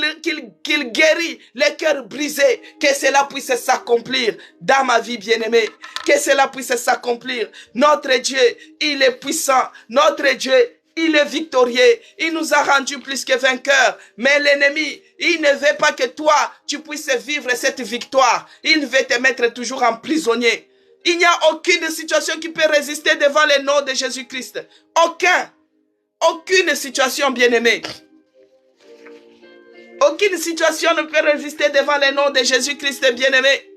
guérit les cœurs brisés. Que cela puisse s'accomplir dans ma vie, bien-aimée. Que cela puisse s'accomplir. Notre Dieu, il est puissant. Notre Dieu, il est victorieux. Il nous a rendus plus que vainqueurs. Mais l'ennemi, il ne veut pas que toi, tu puisses vivre cette victoire. Il veut te mettre toujours en prisonnier. Il n'y a aucune situation qui peut résister devant le nom de Jésus-Christ. Aucune situation, bien-aimé. Aucune situation ne peut résister devant le nom de Jésus-Christ, bien-aimé.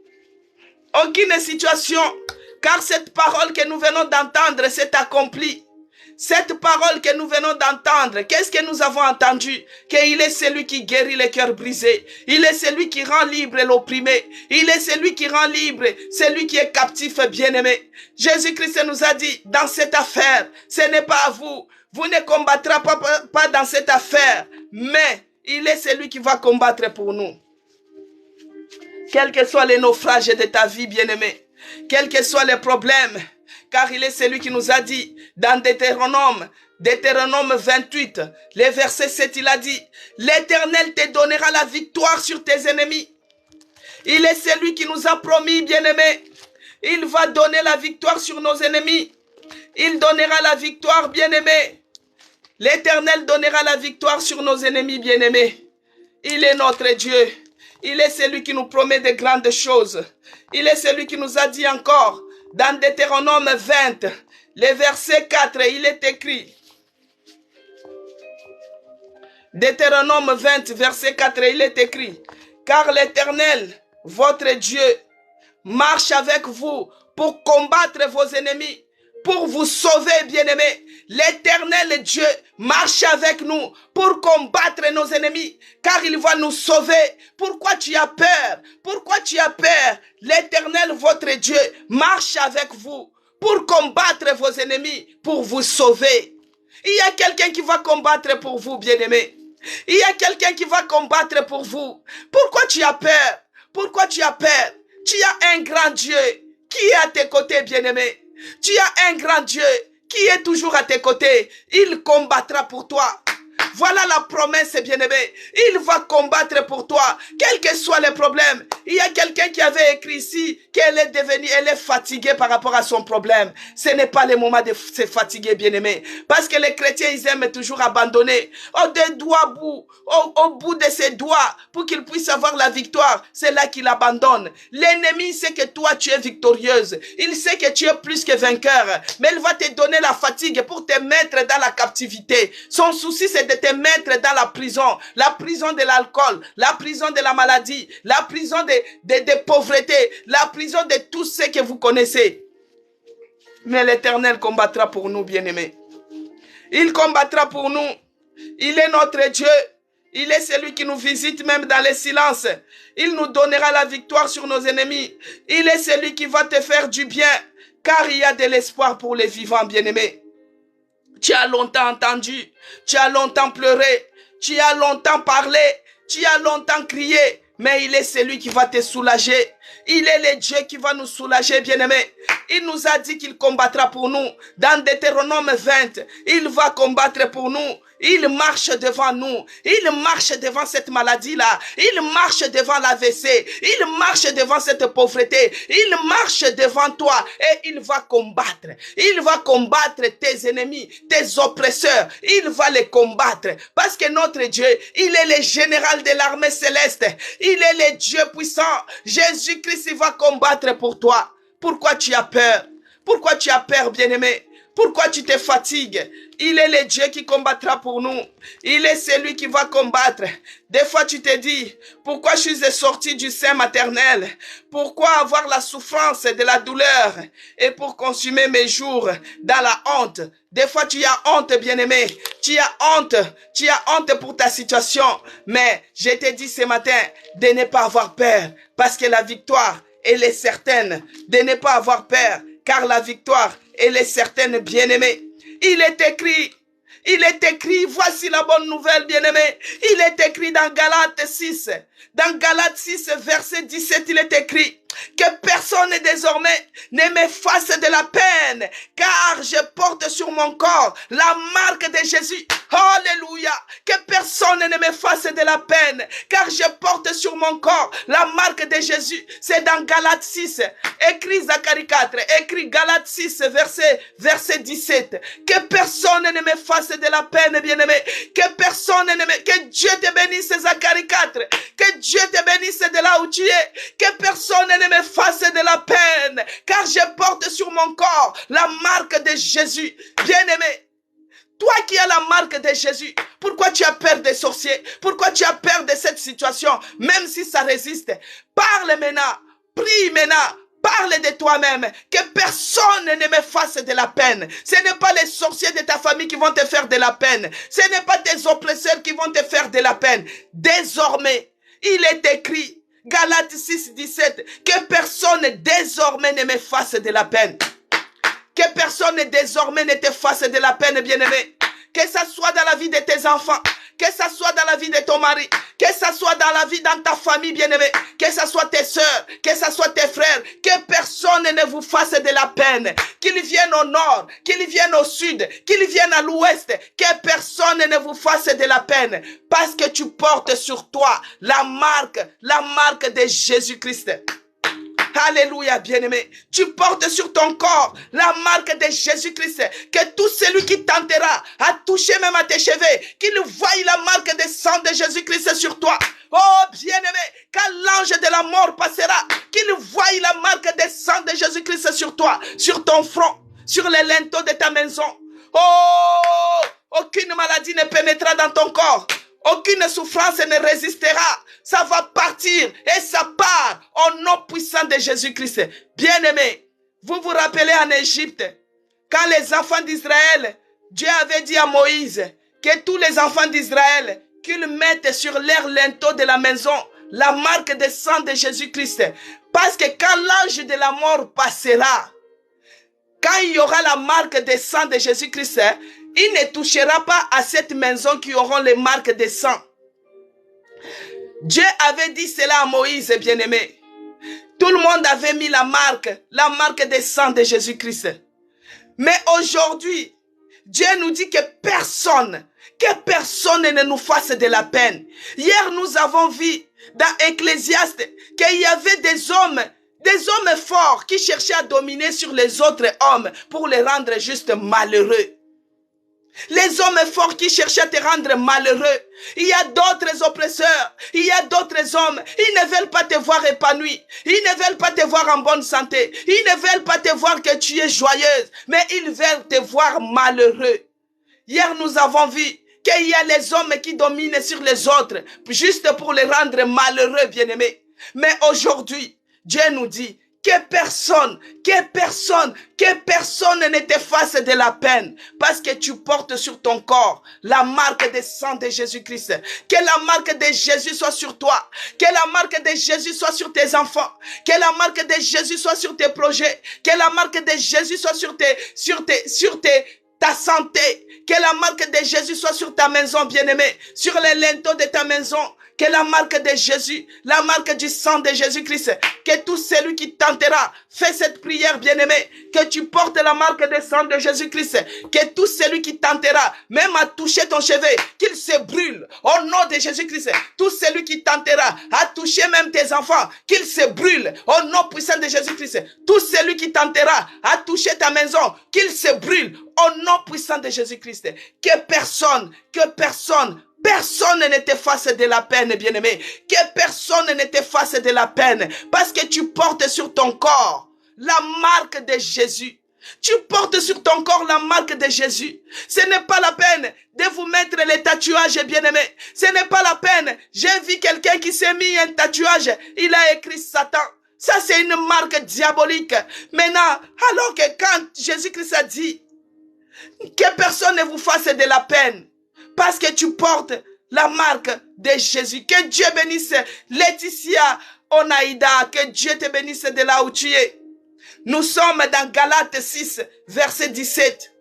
Aucune situation, car cette parole que nous venons d'entendre s'est accomplie. Cette parole que nous venons d'entendre, qu'est-ce que nous avons entendu? Qu'il est celui qui guérit les cœurs brisés. Il est celui qui rend libre l'opprimé. Il est celui qui rend libre celui qui est captif, bien-aimé. Jésus-Christ nous a dit, dans cette affaire, ce n'est pas à vous. Vous ne combattrez pas dans cette affaire, mais il est celui qui va combattre pour nous. Quels que soient les naufrages de ta vie, bien-aimé, quels que soient les problèmes, car il est celui qui nous a dit dans Deutéronome 28, le verset 7, il a dit, l'Éternel te donnera la victoire sur tes ennemis. Il est celui qui nous a promis, bien-aimé, il va donner la victoire sur nos ennemis. Il donnera la victoire, bien-aimé. L'Éternel donnera la victoire sur nos ennemis, bien-aimés. Il est notre Dieu. Il est celui qui nous promet de grandes choses. Il est celui qui nous a dit encore, dans Deutéronome 20, le verset 4, il est écrit. Deutéronome 20, verset 4, il est écrit. Car l'Éternel, votre Dieu, marche avec vous pour combattre vos ennemis, pour vous sauver, bien-aimés. L'Éternel Dieu marche avec nous pour combattre nos ennemis, car il va nous sauver. Pourquoi tu as peur? Pourquoi tu as peur? L'Éternel, votre Dieu, marche avec vous pour combattre vos ennemis, pour vous sauver. Il y a quelqu'un qui va combattre pour vous, bien-aimés. Il y a quelqu'un qui va combattre pour vous. Pourquoi tu as peur? Pourquoi tu as peur? Tu as un grand Dieu qui est à tes côtés, bien-aimé. Tu as un grand Dieu qui est toujours à tes côtés. Il combattra pour toi. Voilà la promesse, bien-aimé. Il va combattre pour toi, quels que soient les problèmes. Il y a quelqu'un qui avait écrit ici qu'elle est fatiguée par rapport à son problème. Ce n'est pas le moment de se fatiguer, bien-aimé. Parce que les chrétiens, ils aiment toujours abandonner. Au bout de ses doigts, pour qu'ils puissent avoir la victoire, c'est là qu'il abandonne. L'ennemi sait que toi, tu es victorieuse. Il sait que tu es plus que vainqueur. Mais il va te donner la fatigue pour te mettre dans la captivité. Son souci, c'est de te mettre dans la prison de l'alcool, la prison de la maladie, la prison de pauvreté, la prison de tout ce que vous connaissez. Mais l'Éternel combattra pour nous, bien-aimés. Il combattra pour nous. Il est notre Dieu. Il est celui qui nous visite même dans le silence. Il nous donnera la victoire sur nos ennemis. Il est celui qui va te faire du bien, car il y a de l'espoir pour les vivants, bien-aimés. Tu as longtemps entendu, tu as longtemps pleuré, tu as longtemps parlé, tu as longtemps crié, mais il est celui qui va te soulager. Il est le Dieu qui va nous soulager, bien-aimés. Il nous a dit qu'il combattra pour nous. Dans Deutéronome 20, il va combattre pour nous. Il marche devant nous. Il marche devant cette maladie-là. Il marche devant l'AVC. Il marche devant cette pauvreté. Il marche devant toi et il va combattre. Il va combattre tes ennemis, tes oppresseurs. Il va les combattre. Parce que notre Dieu, il est le général de l'armée céleste. Il est le Dieu puissant. Jésus-Christ, il va combattre pour toi. Pourquoi tu as peur? Pourquoi tu as peur, bien-aimé? Pourquoi tu te fatigues? Il est le Dieu qui combattra pour nous. Il est celui qui va combattre. Des fois, tu te dis, pourquoi je suis sorti du sein maternel? Pourquoi avoir la souffrance de la douleur et pour consumer mes jours dans la honte? Des fois, tu as honte, bien-aimé. Tu as honte pour ta situation. Mais je te dis ce matin de ne pas avoir peur parce que la victoire, elle est certaine. De ne pas avoir peur car la victoire, elle est certaine, bien-aimé. Il est écrit, voici la bonne nouvelle, bien-aimé. Il est écrit dans Galates 6. Dans Galates 6, verset 17, il est écrit que personne désormais ne me fasse de la peine, car je porte sur mon corps la marque de Jésus. Alléluia. Que personne ne me fasse de la peine, car je porte sur mon corps la marque de Jésus. C'est dans Galates 6, écrit Zacharie 4, écrit Galates 6, verset 17. Que personne ne me fasse fasse de la peine, bien-aimé. Que personne ne me... Que Dieu te bénisse, Zacharie 4. Que Dieu te bénisse de là où tu es. Que personne ne me fasse de la peine. Car je porte sur mon corps la marque de Jésus. Bien-aimé. Toi qui as la marque de Jésus, pourquoi tu as peur des sorciers? Pourquoi tu as peur de cette situation? Même si ça résiste, parle maintenant, prie maintenant, parle de toi-même, que personne ne me fasse de la peine. Ce n'est pas les sorciers de ta famille qui vont te faire de la peine. Ce n'est pas tes oppresseurs qui vont te faire de la peine. Désormais, il est écrit, Galates 6, 17, que personne désormais ne me fasse de la peine. Que personne désormais ne te fasse de la peine, bien-aimé. Que ça soit dans la vie de tes enfants, que ça soit dans la vie de ton mari, que ça soit dans la vie dans ta famille, bien-aimé, que ça soit tes sœurs, que ça soit tes frères, que personne ne vous fasse de la peine. Qu'ils viennent au nord, qu'ils viennent au sud, qu'ils viennent à l'ouest, que personne ne vous fasse de la peine. Parce que tu portes sur toi la marque de Jésus-Christ. Alléluia, bien-aimé. Tu portes sur ton corps la marque de Jésus-Christ. Que tout celui qui tentera à toucher même à tes cheveux, qu'il voie la marque de sang de Jésus-Christ sur toi. Oh, bien-aimé, quand l'ange de la mort passera, qu'il voie la marque de sang de Jésus-Christ sur toi, sur ton front, sur les linteaux de ta maison. Oh, aucune maladie ne pénétrera dans ton corps. Aucune souffrance ne résistera. Ça va partir et ça part au nom puissant de Jésus-Christ. Bien-aimés, vous vous rappelez en Égypte, quand les enfants d'Israël, Dieu avait dit à Moïse que tous les enfants d'Israël, qu'ils mettent sur leur linteau de la maison la marque de sang de Jésus-Christ. Parce que quand l'ange de la mort passera, quand il y aura la marque de sang de Jésus-Christ, il ne touchera pas à cette maison qui auront les marques de sang. Dieu avait dit cela à Moïse, bien-aimé. Tout le monde avait mis la marque de sang de Jésus-Christ. Mais aujourd'hui, Dieu nous dit que personne ne nous fasse de la peine. Hier, nous avons vu dans Ecclésiaste qu'il y avait des hommes forts qui cherchaient à dominer sur les autres hommes pour les rendre juste malheureux. Les hommes forts qui cherchent à te rendre malheureux. Il y a d'autres oppresseurs. Il y a d'autres hommes. Ils ne veulent pas te voir épanoui. Ils ne veulent pas te voir en bonne santé. Ils ne veulent pas te voir que tu es joyeuse. Mais ils veulent te voir malheureux. Hier, nous avons vu qu'il y a les hommes qui dominent sur les autres, juste pour les rendre malheureux, bien-aimés. Mais aujourd'hui, Dieu nous dit que personne ne te fasse de la peine parce que tu portes sur ton corps la marque de sang de Jésus-Christ. Que la marque de Jésus soit sur toi. Que la marque de Jésus soit sur tes enfants. Que la marque de Jésus soit sur tes projets. Que la marque de Jésus soit sur ta santé. Que la marque de Jésus soit sur ta maison, bien-aimée, sur les linteaux de ta maison. Que la marque de Jésus, la marque du sang de Jésus-Christ, que tout celui qui tentera, fais cette prière, bien-aimé, que tu portes la marque de sang de Jésus-Christ, que tout celui qui tentera, même à toucher ton cheveu, qu'il se brûle, au nom de Jésus-Christ. Tout celui qui tentera à toucher même tes enfants, qu'il se brûle, au nom puissant de Jésus-Christ. Tout celui qui tentera à toucher ta maison, qu'il se brûle, au nom puissant de Jésus-Christ. Que personne ne te fasse de la peine, bien-aimé. Que personne ne te fasse de la peine. Parce que tu portes sur ton corps la marque de Jésus. Tu portes sur ton corps la marque de Jésus. Ce n'est pas la peine de vous mettre les tatouages, bien-aimé. Ce n'est pas la peine. J'ai vu quelqu'un qui s'est mis un tatouage. Il a écrit Satan. Ça, c'est une marque diabolique. Maintenant, alors que quand Jésus-Christ a dit que personne ne vous fasse de la peine, parce que tu portes la marque de Jésus. Que Dieu bénisse Laetitia Onaïda. Que Dieu te bénisse de là où tu es. Nous sommes dans Galates 6, verset 17.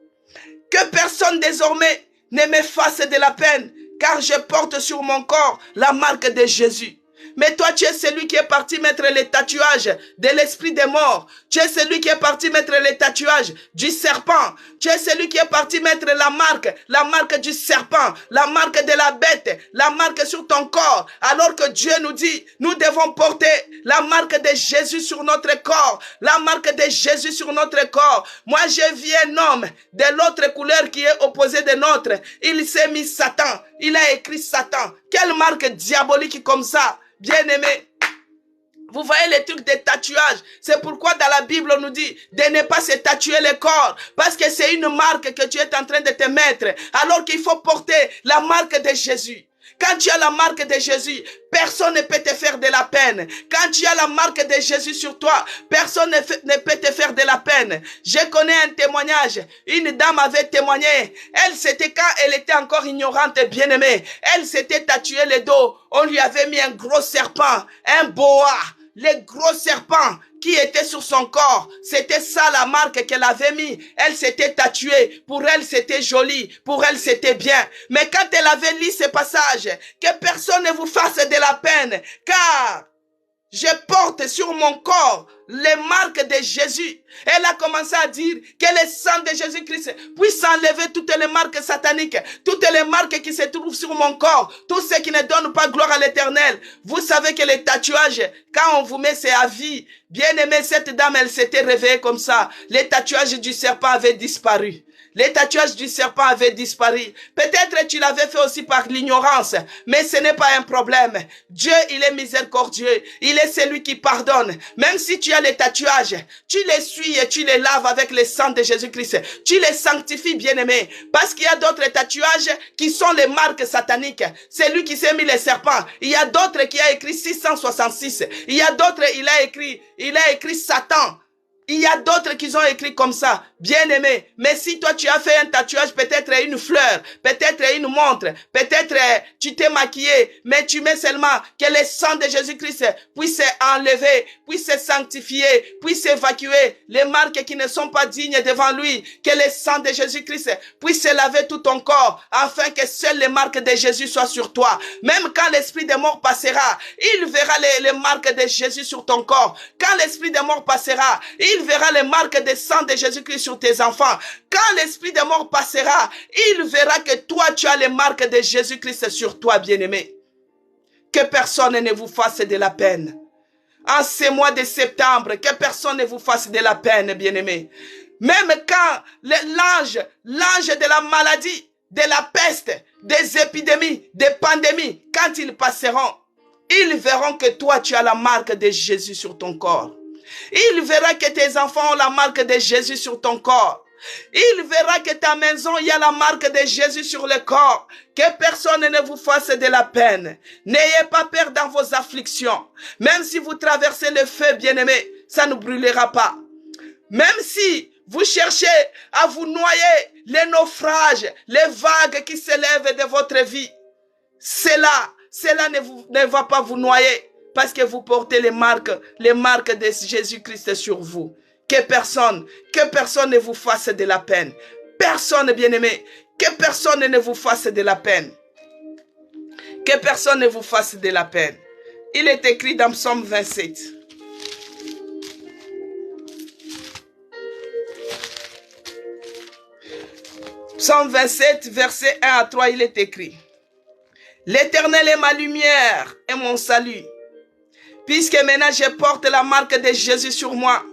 Que personne désormais ne me fasse de la peine, car je porte sur mon corps la marque de Jésus. Mais toi, tu es celui qui est parti mettre les tatouages de l'esprit des morts. Tu es celui qui est parti mettre les tatouages du serpent. Tu es celui qui est parti mettre la marque du serpent, la marque de la bête, la marque sur ton corps. Alors que Dieu nous dit, nous devons porter la marque de Jésus sur notre corps, la marque de Jésus sur notre corps. Moi, j'ai vu un homme de l'autre couleur qui est opposé de notre. Il s'est mis Satan. Il a écrit Satan. Quelle marque diabolique comme ça, bien-aimé. Vous voyez les trucs des tatouages. C'est pourquoi dans la Bible on nous dit de ne pas se tatouer le corps. Parce que c'est une marque que tu es en train de te mettre. Alors qu'il faut porter la marque de Jésus. Quand tu as la marque de Jésus, personne ne peut te faire de la peine. Quand tu as la marque de Jésus sur toi, personne ne peut te faire de la peine. Je connais un témoignage. Une dame avait témoigné. Elle, c'était quand elle était encore ignorante et bien-aimée. Elle s'était tatoué le dos. On lui avait mis un gros serpent, un boa. Les gros serpents qui étaient sur son corps, c'était ça la marque qu'elle avait mis. Elle s'était tatouée. Pour elle, c'était joli. Pour elle, c'était bien. Mais quand elle avait lu ce passage, que personne ne vous fasse de la peine, car je porte sur mon corps les marques de Jésus. Elle a commencé à dire que le sang de Jésus-Christ puisse enlever toutes les marques sataniques, toutes les marques qui se trouvent sur mon corps, tout ce qui ne donne pas gloire à l'Éternel. Vous savez que les tatouages, quand on vous met, c'est à vie. Bien aimé, cette dame, elle s'était réveillée comme ça. Les tatouages du serpent avaient disparu. Les tatouages du serpent avaient disparu. Peut-être tu l'avais fait aussi par l'ignorance, mais ce n'est pas un problème. Dieu, il est miséricordieux. Il est celui qui pardonne. Même si tu as les tatouages, tu les suis et tu les laves avec le sang de Jésus-Christ. Tu les sanctifies, bien-aimés. Parce qu'il y a d'autres tatouages qui sont les marques sataniques. C'est lui qui s'est mis les serpents. Il y a d'autres qui a écrit 666. Il y a d'autres, il a écrit Satan. Il y a d'autres qui ont écrit comme ça, bien aimé. Mais si toi tu as fait un tatouage, peut-être une fleur, peut-être une montre, peut-être tu t'es maquillé, mais tu mets seulement que le sang de Jésus-Christ puisse enlever, puisse sanctifier, puisse évacuer les marques qui ne sont pas dignes devant lui. Que le sang de Jésus-Christ puisse laver tout ton corps, afin que seules les marques de Jésus soient sur toi. Même quand l'esprit de mort passera, il verra les marques de Jésus sur ton corps. Quand l'esprit de mort passera, il verra les marques de sang de Jésus-Christ sur tes enfants. Quand l'esprit de mort passera, il verra que toi, tu as les marques de Jésus-Christ sur toi, bien-aimé. Que personne ne vous fasse de la peine. En ce mois de septembre, que personne ne vous fasse de la peine, bien-aimé. Même quand l'ange de la maladie, de la peste, des épidémies, des pandémies, quand ils passeront, ils verront que toi, tu as la marque de Jésus sur ton corps. Il verra que tes enfants ont la marque de Jésus sur ton corps. Il verra que ta maison, il y a la marque de Jésus sur le corps. Que personne ne vous fasse de la peine. N'ayez pas peur dans vos afflictions. Même si vous traversez le feu, bien-aimé, ça ne brûlera pas. Même si vous cherchez à vous noyer, les naufrages, les vagues qui s'élèvent de votre vie, cela ne va pas vous noyer. Parce que vous portez les marques de Jésus-Christ sur vous. Que personne ne vous fasse de la peine. Personne, bien-aimé, que personne ne vous fasse de la peine. Que personne ne vous fasse de la peine. Il est écrit dans Psaume 27. Psaume 27, verset 1 à 3, il est écrit. L'Éternel est ma lumière et mon salut. Puisque maintenant je porte la marque de Jésus sur moi.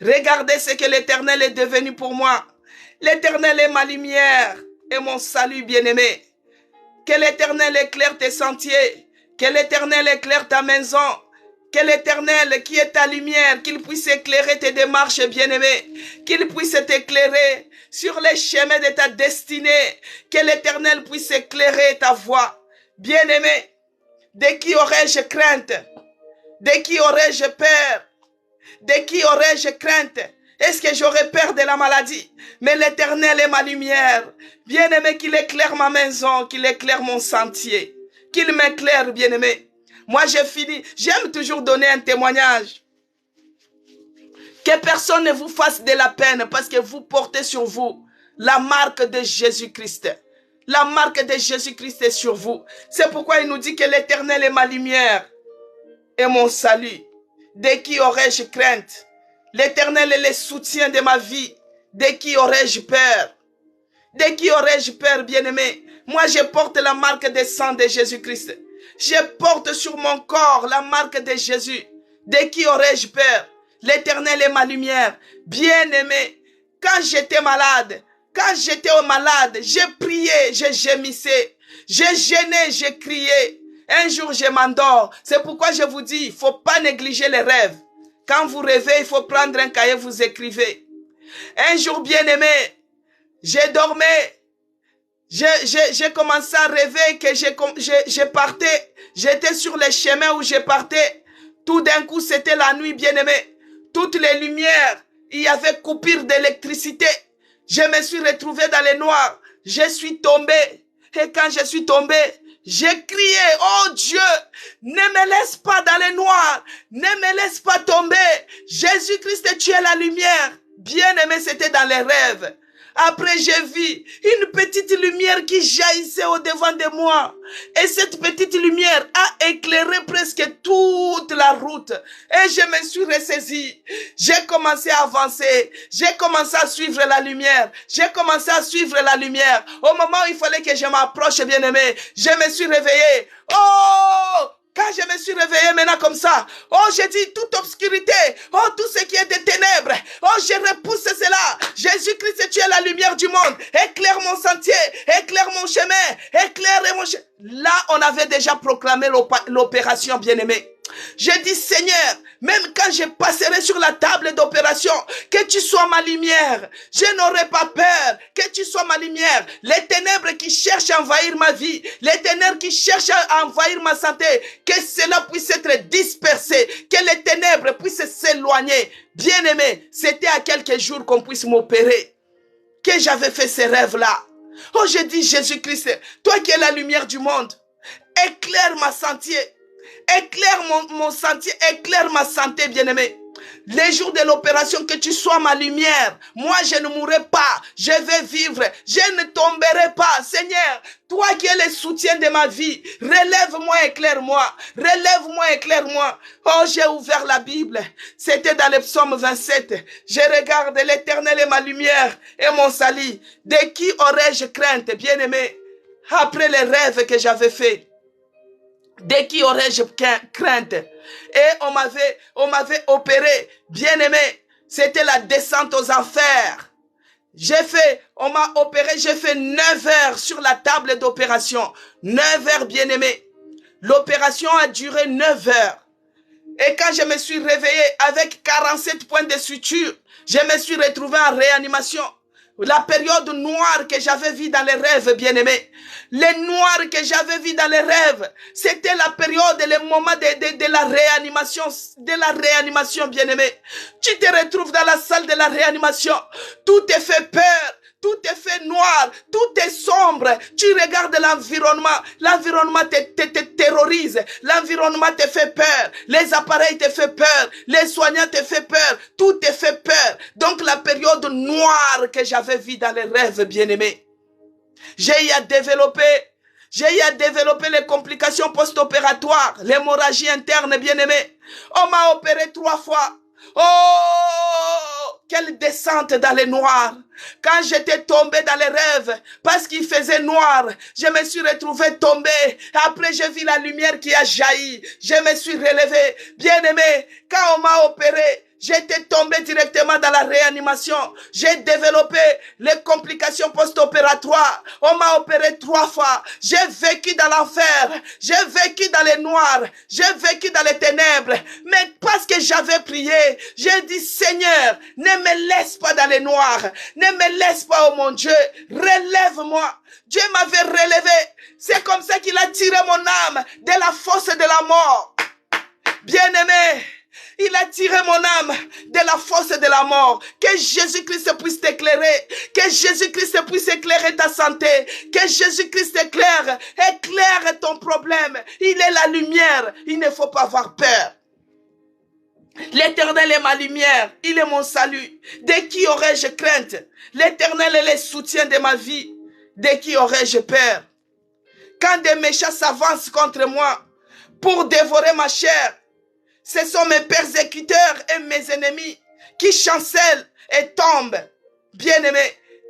Regardez ce que l'Éternel est devenu pour moi. L'Éternel est ma lumière et mon salut, bien-aimé. Que l'Éternel éclaire tes sentiers. Que l'Éternel éclaire ta maison. Que l'Éternel qui est ta lumière, qu'il puisse éclairer tes démarches, bien-aimé. Qu'il puisse t'éclairer sur les chemins de ta destinée. Que l'Éternel puisse éclairer ta voie. Bien-aimé, de qui aurais-je crainte? De qui aurais-je peur? De qui aurais-je crainte? Est-ce que j'aurais peur de la maladie? Mais l'Éternel est ma lumière. Bien-aimé, qu'il éclaire ma maison, qu'il éclaire mon sentier. Qu'il m'éclaire, bien-aimé. Moi, j'ai fini. J'aime toujours donner un témoignage. Que personne ne vous fasse de la peine parce que vous portez sur vous la marque de Jésus-Christ. La marque de Jésus-Christ est sur vous. C'est pourquoi il nous dit que l'Éternel est ma lumière. est mon salut. De qui aurais-je crainte? L'Éternel est le soutien de ma vie. De qui aurais-je peur? De qui aurais-je peur, bien-aimé? Moi, je porte la marque des sang de Jésus-Christ. Je porte sur mon corps la marque de Jésus. De qui aurais-je peur? L'Éternel est ma lumière. Bien-aimé, quand j'étais malade, j'ai prié, je gémissais. J'ai gêné, j'ai crié. Un jour, je m'endors. C'est pourquoi je vous dis, il ne faut pas négliger les rêves. Quand vous rêvez, il faut prendre un cahier, vous écrivez. Un jour, bien-aimé, je dormais. J'ai commencé à rêver que je partais. J'étais sur les chemins où je partais. Tout d'un coup, c'était la nuit, bien-aimé. Toutes les lumières, il y avait coupure d'électricité. Je me suis retrouvé dans le noir. Je suis tombé. Et quand je suis tombé, j'ai crié, oh Dieu, ne me laisse pas dans le noir. Ne me laisse pas tomber. Jésus-Christ, tu es la lumière. Bien-aimé, c'était dans les rêves. Après, j'ai vu une petite lumière qui jaillissait au-devant de moi. Et cette petite lumière a éclairé presque toute la route. Et je me suis ressaisi. J'ai commencé à avancer. J'ai commencé à suivre la lumière. J'ai commencé à suivre la lumière. Au moment où il fallait que je m'approche, bien-aimé, je me suis réveillé. Oh! Quand je me suis réveillé maintenant comme ça, oh, j'ai dit toute obscurité, oh, tout ce qui est des ténèbres, oh, je repousse cela. Jésus-Christ, tu es la lumière du monde. Éclaire mon sentier, éclaire mon chemin, éclaire mon chemin. Là, on avait déjà proclamé l'opération, bien-aimé. J'ai dit, Seigneur, même quand je passerai sur la table d'opération, que tu sois ma lumière. Je n'aurai pas peur, que tu sois ma lumière. Les ténèbres qui cherchent à envahir ma vie, les ténèbres qui cherchent à envahir ma santé, que cela puisse être dispersé, que les ténèbres puissent s'éloigner. Bien-aimé, c'était à quelques jours qu'on puisse m'opérer, que j'avais fait ces rêves-là. Oh, j'ai dit, Jésus-Christ, toi qui es la lumière du monde, éclaire ma sentier. Éclaire mon sentier, éclaire ma santé, bien-aimé. Les jours de l'opération, que tu sois ma lumière. Moi, je ne mourrai pas. Je vais vivre. Je ne tomberai pas. Seigneur, toi qui es le soutien de ma vie, relève-moi, éclaire-moi. Relève-moi, éclaire-moi. Oh, j'ai ouvert la Bible. C'était dans le psaume 27. Je regarde, l'Éternel est ma lumière et mon salut. De qui aurais-je crainte, bien-aimé, après les rêves que j'avais faits? De qui aurais-je crainte? Et on m'avait opéré, bien-aimé. C'était la descente aux enfers. On m'a opéré, j'ai fait 9 heures sur la table d'opération. 9 heures, bien-aimé. L'opération a duré 9 heures. Et quand je me suis réveillé avec 47 points de suture, je me suis retrouvé en réanimation. La période noire que j'avais vue dans les rêves, bien-aimés. Les noirs que j'avais vus dans les rêves, c'était la période, le moment de la réanimation, bien-aimé. Tu te retrouves dans la salle de la réanimation. Tout te fait peur. Tout est fait noir, tout est sombre. Tu regardes l'environnement, l'environnement te terrorise, l'environnement te fait peur, les appareils te font peur, les soignants te font peur, tout te fait peur. Donc la période noire que j'avais vue dans les rêves, bien-aimés, j'ai eu à développer les complications post-opératoires, l'hémorragie interne, bien-aimé. On m'a opéré 3 fois. Oh, quelle descente dans les noirs. Quand j'étais tombé dans les rêves, parce qu'il faisait noir, je me suis retrouvé tombé. Après, j'ai vu la lumière qui a jailli. Je me suis relevé. Bien-aimé, quand on m'a opéré, j'étais tombé directement dans la réanimation. J'ai développé les complications post-opératoires. On m'a opéré 3 fois. J'ai vécu dans l'enfer. J'ai vécu dans les noirs. J'ai vécu dans les ténèbres. Mais parce que j'avais prié, j'ai dit, Seigneur, ne me laisse pas dans les noirs. Ne me laisse pas, oh mon Dieu. Relève-moi. Dieu m'avait relevé. C'est comme ça qu'il a tiré mon âme de la fosse de la mort. Bien-aimé, il a tiré mon âme de la fosse de la mort. Que Jésus-Christ puisse t'éclairer. Que Jésus-Christ puisse éclairer ta santé. Que Jésus-Christ éclaire ton problème. Il est la lumière. Il ne faut pas avoir peur. L'Éternel est ma lumière. Il est mon salut. De qui aurais-je crainte? L'Éternel est le soutien de ma vie. De qui aurais-je peur? Quand des méchants s'avancent contre moi pour dévorer ma chair, Ce sont mes persécuteurs et mes ennemis qui chancellent et tombent. Bien-aimé,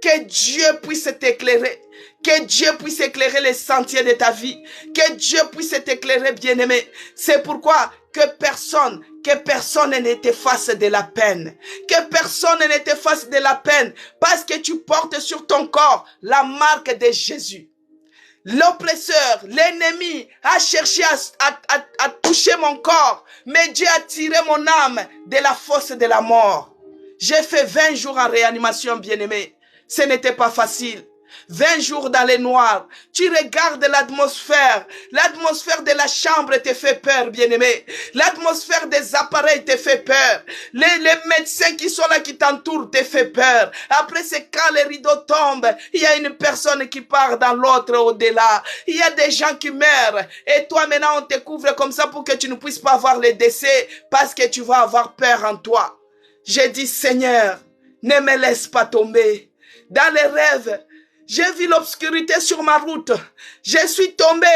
que Dieu puisse t'éclairer. Que Dieu puisse éclairer les sentiers de ta vie. Que Dieu puisse t'éclairer, bien-aimé. C'est pourquoi que personne ne t'efface de la peine. Que personne ne t'efface de la peine. Parce que tu portes sur ton corps la marque de Jésus. L'oppresseur, l'ennemi a cherché à toucher mon corps. Mais Dieu a tiré mon âme de la fosse de la mort. J'ai fait 20 jours en réanimation, bien-aimé. Ce n'était pas facile. 20 jours dans les noirs. Tu regardes l'atmosphère. L'atmosphère de la chambre te fait peur, bien-aimé. L'atmosphère des appareils te fait peur. Les médecins qui sont là, qui t'entourent, te fait peur. Après, c'est quand les rideaux tombent, il y a une personne qui part dans l'autre au-delà. Il y a des gens qui meurent. Et toi, maintenant, on te couvre comme ça pour que tu ne puisses pas voir les décès parce que tu vas avoir peur en toi. J'ai dit, Seigneur, ne me laisse pas tomber. Dans les rêves, j'ai vu l'obscurité sur ma route. Je suis tombé.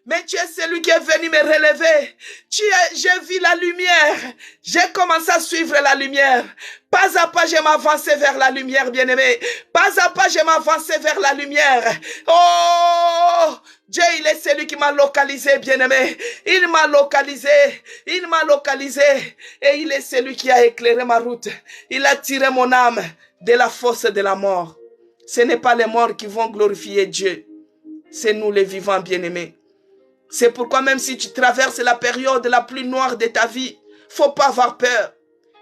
Mais tu es celui qui est venu me relever. J'ai vu la lumière. J'ai commencé à suivre la lumière. Pas à pas, je m'avançais vers la lumière, bien-aimé. Pas à pas, je m'avançais vers la lumière. Oh! Dieu, il est celui qui m'a localisé, bien-aimé. Il m'a localisé. Il m'a localisé. Et il est celui qui a éclairé ma route. Il a tiré mon âme de la fosse de la mort. Ce n'est pas les morts qui vont glorifier Dieu. C'est nous les vivants, bien-aimés. C'est pourquoi même si tu traverses la période la plus noire de ta vie, faut pas avoir peur.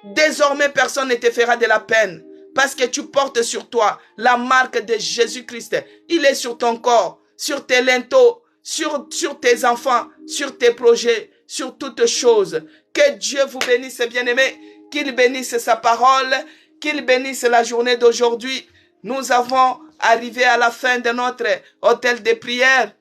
Désormais, personne ne te fera de la peine. Parce que tu portes sur toi la marque de Jésus-Christ. Il est sur ton corps, sur tes linteaux, sur tes enfants, sur tes projets, sur toutes choses. Que Dieu vous bénisse, bien-aimés. Qu'il bénisse sa parole. Qu'il bénisse la journée d'aujourd'hui. Nous avons arrivé à la fin de notre hôtel de prière.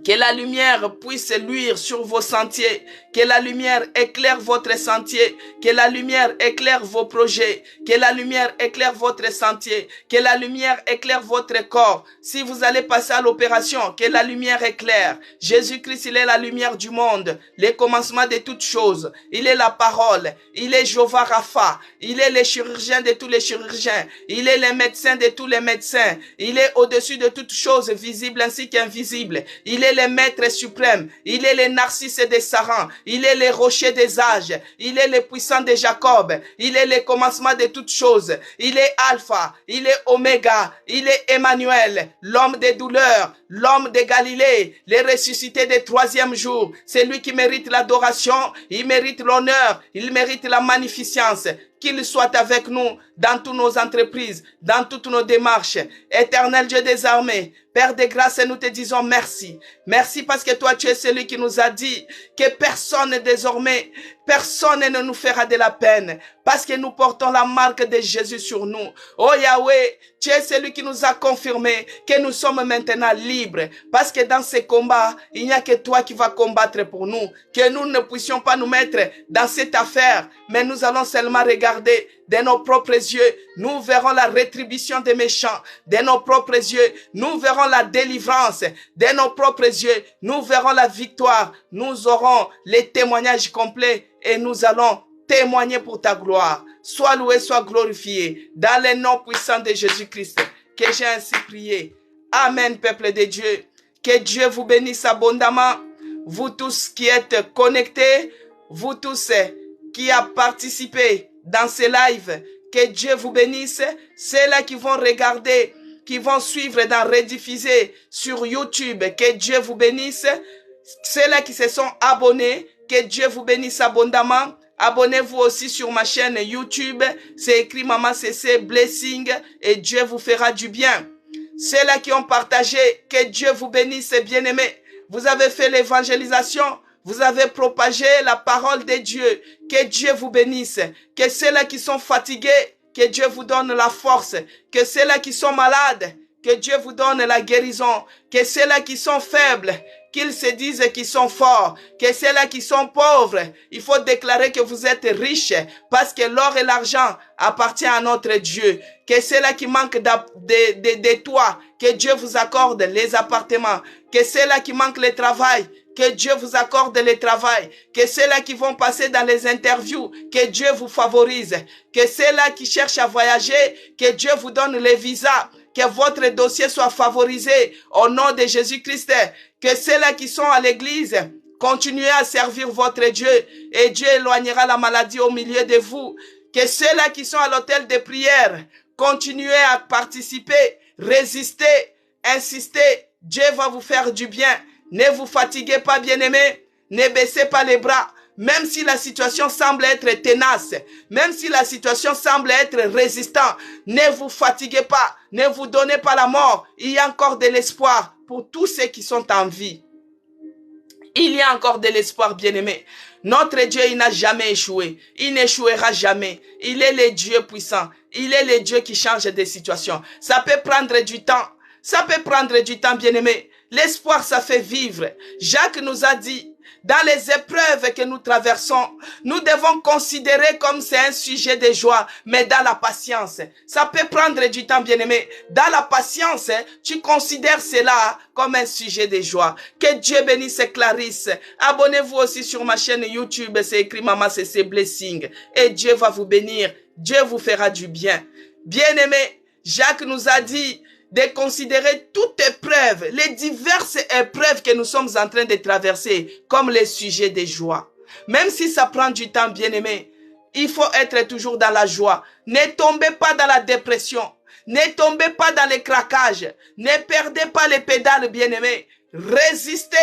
Que la lumière puisse luire sur vos sentiers. Que la lumière éclaire votre sentier. Que la lumière éclaire vos projets. Que la lumière éclaire votre sentier. Que la lumière éclaire votre corps. Si vous allez passer à l'opération, que la lumière éclaire. Jésus-Christ, il est la lumière du monde. Le commencement de toutes choses. Il est la parole. Il est Jéhovah Rapha. Il est le chirurgien de tous les chirurgiens. Il est le médecin de tous les médecins. Il est au-dessus de toutes choses, visibles ainsi qu'invisibles. Il est le maître suprême. Il est le narcisse des Sarans. Il est le rocher des âges. Il est le puissant de Jacob. Il est le commencement de toutes choses. Il est Alpha. Il est Oméga. Il est Emmanuel, l'homme des douleurs, l'homme de Galilée, le ressuscité des troisième jour. C'est lui qui mérite l'adoration. Il mérite l'honneur. Il mérite la magnificence. Qu'il soit avec nous dans toutes nos entreprises, dans toutes nos démarches. Éternel Dieu des armées, Père de grâce, nous te disons merci. Merci parce que toi, tu es celui qui nous a dit que personne désormais, personne ne nous fera de la peine parce que nous portons la marque de Jésus sur nous. Oh Yahweh, tu es celui qui nous a confirmé que nous sommes maintenant libres parce que dans ces combats, il n'y a que toi qui vas combattre pour nous. Que nous ne puissions pas nous mettre dans cette affaire, mais nous allons seulement regarder de nos propres yeux, nous verrons la rétribution des méchants. De nos propres yeux, nous verrons la délivrance. De nos propres yeux, nous verrons la victoire. Nous aurons les témoignages complets et nous allons témoigner pour ta gloire. Sois loué, sois glorifié. Dans le nom puissant de Jésus-Christ, que j'ai ainsi prié. Amen, peuple de Dieu. Que Dieu vous bénisse abondamment. Vous tous qui êtes connectés, vous tous qui avez participé dans ce live, que Dieu vous bénisse. Ceux-là qui vont regarder, qui vont suivre dans rediffuser sur YouTube, que Dieu vous bénisse. Ceux-là qui se sont abonnés, que Dieu vous bénisse abondamment. Abonnez-vous aussi sur ma chaîne YouTube. C'est écrit Maman CC Blessing et Dieu vous fera du bien. Ceux-là qui ont partagé, que Dieu vous bénisse, bien-aimés. Vous avez fait l'évangélisation. Vous avez propagé la parole de Dieu. Que Dieu vous bénisse. Que ceux-là qui sont fatigués, que Dieu vous donne la force. Que ceux-là qui sont malades, que Dieu vous donne la guérison. Que ceux-là qui sont faibles, qu'ils se disent qu'ils sont forts. Que ceux-là qui sont pauvres, il faut déclarer que vous êtes riches parce que l'or et l'argent appartiennent à notre Dieu. Que ceux-là qui manquent de toit, que Dieu vous accorde les appartements. Que ceux-là qui manquent le travail, que Dieu vous accorde le travail, que ceux-là qui vont passer dans les interviews, que Dieu vous favorise, que ceux-là qui cherchent à voyager, que Dieu vous donne les visas, que votre dossier soit favorisé au nom de Jésus-Christ, que ceux-là qui sont à l'église, continuez à servir votre Dieu et Dieu éloignera la maladie au milieu de vous. Que ceux-là qui sont à l'hôtel de prière, continuez à participer, résistez, insistez. Dieu va vous faire du bien. Ne vous fatiguez pas, bien-aimés. Ne baissez pas les bras. Même si la situation semble être tenace, même si la situation semble être résistante, ne vous fatiguez pas, ne vous donnez pas la mort. Il y a encore de l'espoir pour tous ceux qui sont en vie. Il y a encore de l'espoir, bien-aimé. Notre Dieu, il n'a jamais échoué. Il n'échouera jamais. Il est le Dieu puissant. Il est le Dieu qui change des situations. Ça peut prendre du temps. Ça peut prendre du temps, bien-aimé. L'espoir, ça fait vivre. Jacques nous a dit, dans les épreuves que nous traversons, nous devons considérer comme c'est un sujet de joie, mais dans la patience. Ça peut prendre du temps, bien-aimé. Dans la patience, tu considères cela comme un sujet de joie. Que Dieu bénisse Clarisse. Abonnez-vous aussi sur ma chaîne YouTube. C'est écrit Maman CC Blessing. Et Dieu va vous bénir. Dieu vous fera du bien. Bien-aimé, Jacques nous a dit de considérer toute épreuve, les diverses épreuves que nous sommes en train de traverser comme les sujets de joie. Même si ça prend du temps, bien-aimé, il faut être toujours dans la joie. Ne tombez pas dans la dépression. Ne tombez pas dans les craquages. Ne perdez pas les pédales, bien-aimé. Résistez.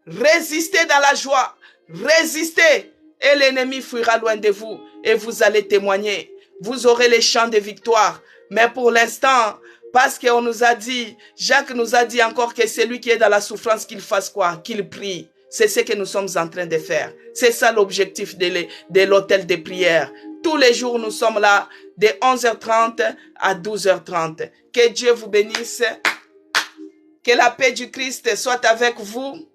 Résistez dans la joie. Résistez. Et l'ennemi fuira loin de vous. Et vous allez témoigner. Vous aurez les chants de victoire. Mais pour l'instant, parce qu'on nous a dit, Jacques nous a dit encore que celui qui est dans la souffrance, qu'il fasse quoi? Qu'il prie. C'est ce que nous sommes en train de faire. C'est ça l'objectif de l'hôtel de prière. Tous les jours, nous sommes là de 11h30 à 12h30. Que Dieu vous bénisse. Que la paix du Christ soit avec vous.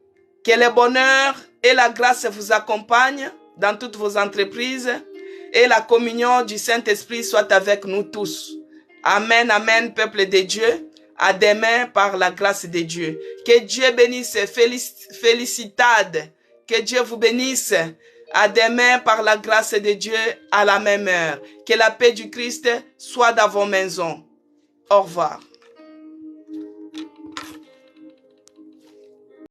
Que le bonheur et la grâce vous accompagnent dans toutes vos entreprises. Et la communion du Saint-Esprit soit avec nous tous. Amen, amen, peuple de Dieu. À demain par la grâce de Dieu. Que Dieu bénisse, félicitades. Que Dieu vous bénisse. À demain par la grâce de Dieu à la même heure. Que la paix du Christ soit dans vos maisons. Au revoir.